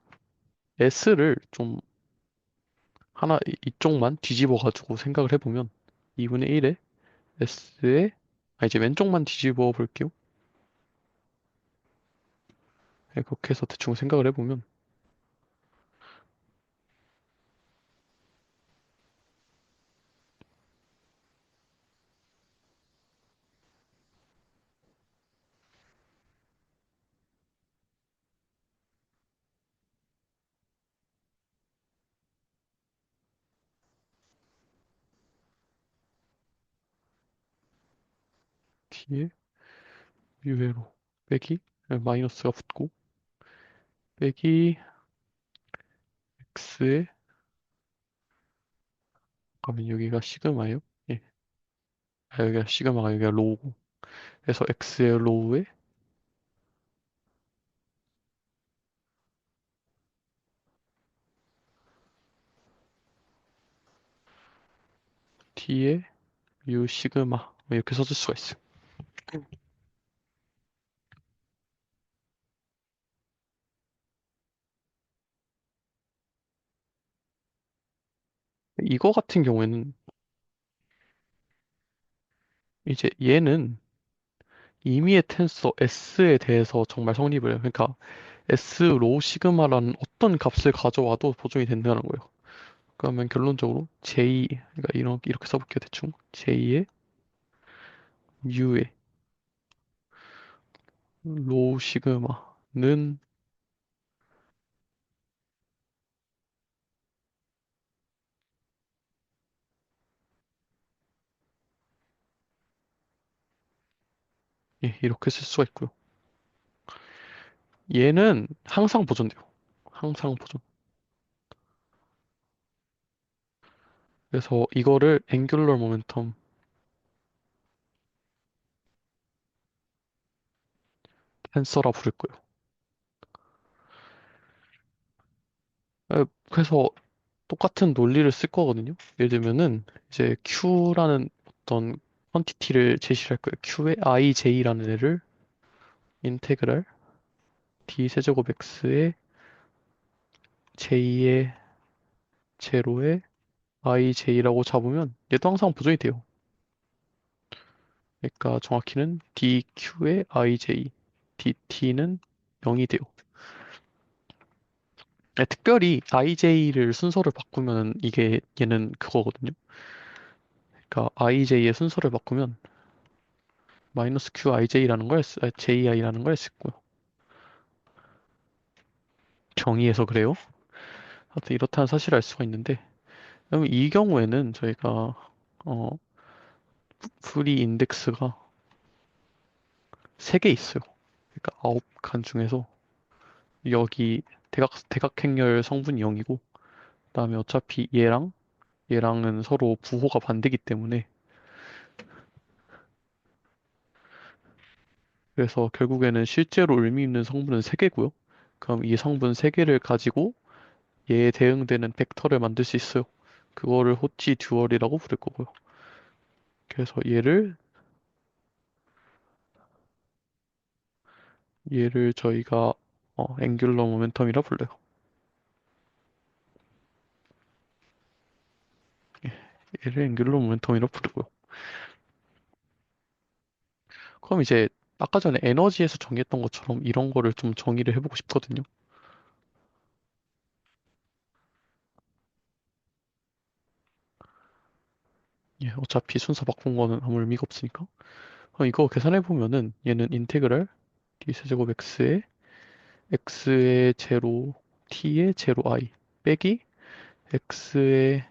S를 좀 이쪽만 뒤집어 가지고 생각을 해보면 2분의 1에 S에 이제 왼쪽만 뒤집어 볼게요. 그렇게 해서 대충 생각을 해보면 T에 뮤회로 빼기 마이너스가 붙고 빼기 X에 가면 여기가 시그마예요. 예. 여기가 시그마가 여기가 로우고 그래서 X의 로우에 T에 U 시그마 뭐 이렇게 써줄 수가 있어요. 이거 같은 경우에는 이제 얘는 임의의 텐서 S에 대해서 정말 성립을 해요. 그러니까 S 로 시그마라는 어떤 값을 가져와도 보존이 된다는 거예요. 그러면 결론적으로 J, 그러니까 이렇게 써볼게요, 대충. J의 U의 로 시그마는 예, 이렇게 쓸 수가 있고요. 얘는 항상 보존돼요. 항상 보존. 그래서 이거를 앵귤러 모멘텀 텐서라 부를 거예요. 그래서 똑같은 논리를 쓸 거거든요. 예를 들면은 이제 Q라는 어떤 퀀티티를 제시할 거예요. Q의 ij라는 애를 인테그랄 d 세제곱 x의 j의 제로의 ij라고 잡으면 얘도 항상 보존이 돼요. 그러니까 정확히는 dq의 ij, dt는 0이 돼요. 특별히 ij를 순서를 바꾸면 이게 얘는 그거거든요. 그러니까 ij의 순서를 바꾸면 마이너스 qij라는 걸 ji라는 걸 쓰고요. 정의해서 그래요. 하여튼 이렇다는 사실을 알 수가 있는데, 그럼 이 경우에는 저희가 어, 프리 인덱스가 3개 있어요. 그러니까 9칸 중에서 여기 대각행렬 성분이 0이고, 그다음에 어차피 얘랑은 서로 부호가 반대기 때문에 그래서 결국에는 실제로 의미 있는 성분은 3개고요. 그럼 이 성분 3개를 가지고 얘에 대응되는 벡터를 만들 수 있어요. 그거를 호치 듀얼이라고 부를 거고요. 그래서 얘를 저희가 앵귤러 모멘텀이라 불러요. 얘를 앵귤러 모멘텀이라 부르고요. 그럼 이제 아까 전에 에너지에서 정의했던 것처럼 이런 거를 좀 정의를 해보고 싶거든요. 예, 어차피 순서 바꾼 거는 아무 의미가 없으니까. 그럼 이거 계산해 보면은 얘는 인테그랄 d 세제곱 x의 제로 t의 제로 i 빼기 x의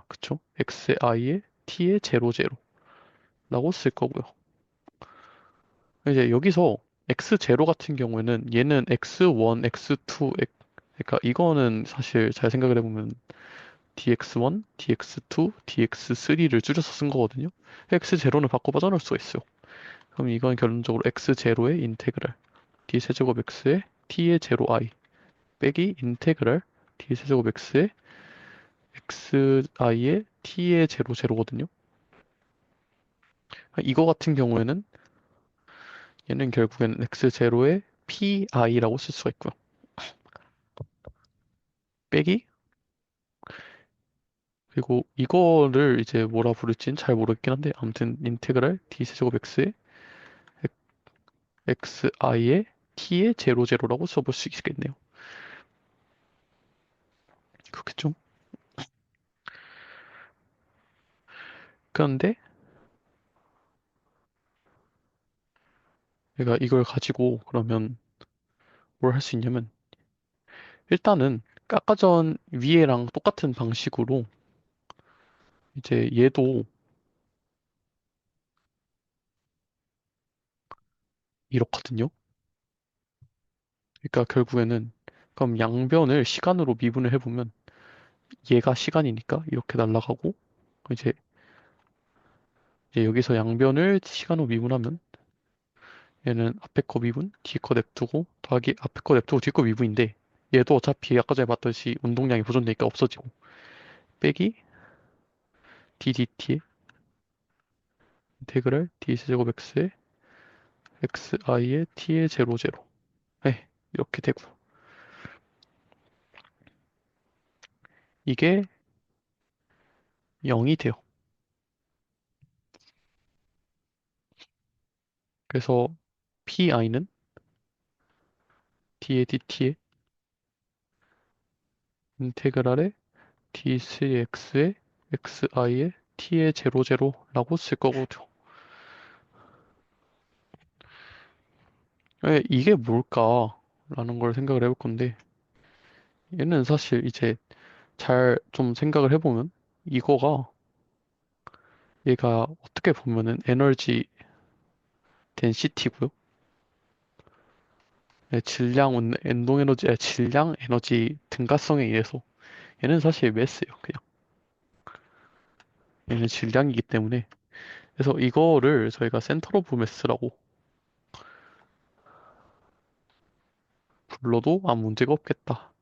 그쵸? x의 i의 t의 제로 제로라고 쓸 거고요. 이제 여기서 x0 같은 경우에는 얘는 x1, x2, 그러니까 이거는 사실 잘 생각을 해보면 dx1, dx2, dx3를 줄여서 쓴 거거든요. x0는 바꿔 빠져나올 수가 있어요. 그럼 이건 결론적으로 x0의 인테그랄 d 세제곱 x의 t의 제로 i 빼기 인테그랄 d 세제곱 x의 xi의 t의 제로 제로거든요. 이거 같은 경우에는 얘는 결국에는 x0의 pi라고 쓸 수가 있고요. 빼기 그리고 이거를 이제 뭐라 부를지는 잘 모르겠긴 한데 아무튼 인테그랄 d 세제곱 x의 xi의 t의 제로 제로라고 써볼 수 있겠네요. 그렇겠죠? 그런데 내가 이걸 가지고 그러면 뭘 할 수 있냐면 일단은 아까 전 위에랑 똑같은 방식으로 이제 얘도 이렇거든요. 그러니까 결국에는 그럼 양변을 시간으로 미분을 해보면 얘가 시간이니까 이렇게 날아가고 이제 여기서 양변을 시간으로 미분하면 얘는 앞에 거 미분, 뒤에 거 냅두고 더하기 앞에 거 냅두고 뒤에 거 미분인데 얘도 어차피 아까 전에 봤듯이 운동량이 보존되니까 없어지고 빼기 ddt의 인테그랄 dx제곱 x의 xi의 t의 제로 제로 네, 이렇게 되고 이게 0이 돼요. 그래서 pi는 d의 dt의 인테그랄의 d3x의 xi의 t의 제로 제로라고 쓸 거거든요. 왜 이게 뭘까라는 걸 생각을 해볼 건데 얘는 사실 이제 잘 좀 생각을 해보면 이거가 얘가 어떻게 보면은 에너지 덴시티고요. 네, 엔동 에너지, 질량 에너지 증가성에 의해서 얘는 사실 매스예요. 그냥 얘는 질량이기 때문에 그래서 이거를 저희가 센터 오브 매스라고 불러도 아무 문제가 없겠다.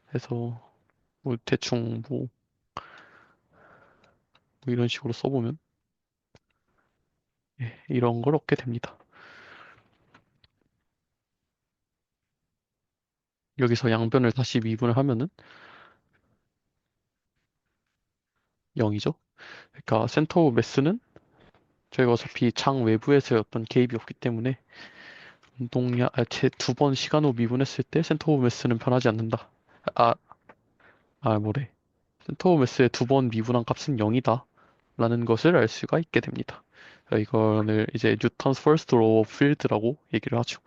그래서 뭐 대충 뭐 이런 식으로 써보면 예, 이런 걸 얻게 됩니다. 여기서 양변을 다시 미분을 하면은 0이죠. 그러니까 센터 오브 매스는 저희가 어차피 장 외부에서의 어떤 개입이 없기 때문에 운동량, 두 번 시간으로 미분했을 때 센터 오브 매스는 변하지 않는다. 아, 뭐래. 센터 오브 매스의 두 번 미분한 값은 0이다. 라는 것을 알 수가 있게 됩니다. 이거를 이제 뉴턴's first law of field라고 얘기를 하죠.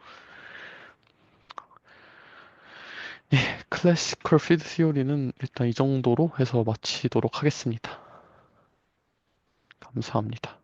예, 클래시컬 필드 시오리는 일단 이 정도로 해서 마치도록 하겠습니다. 감사합니다.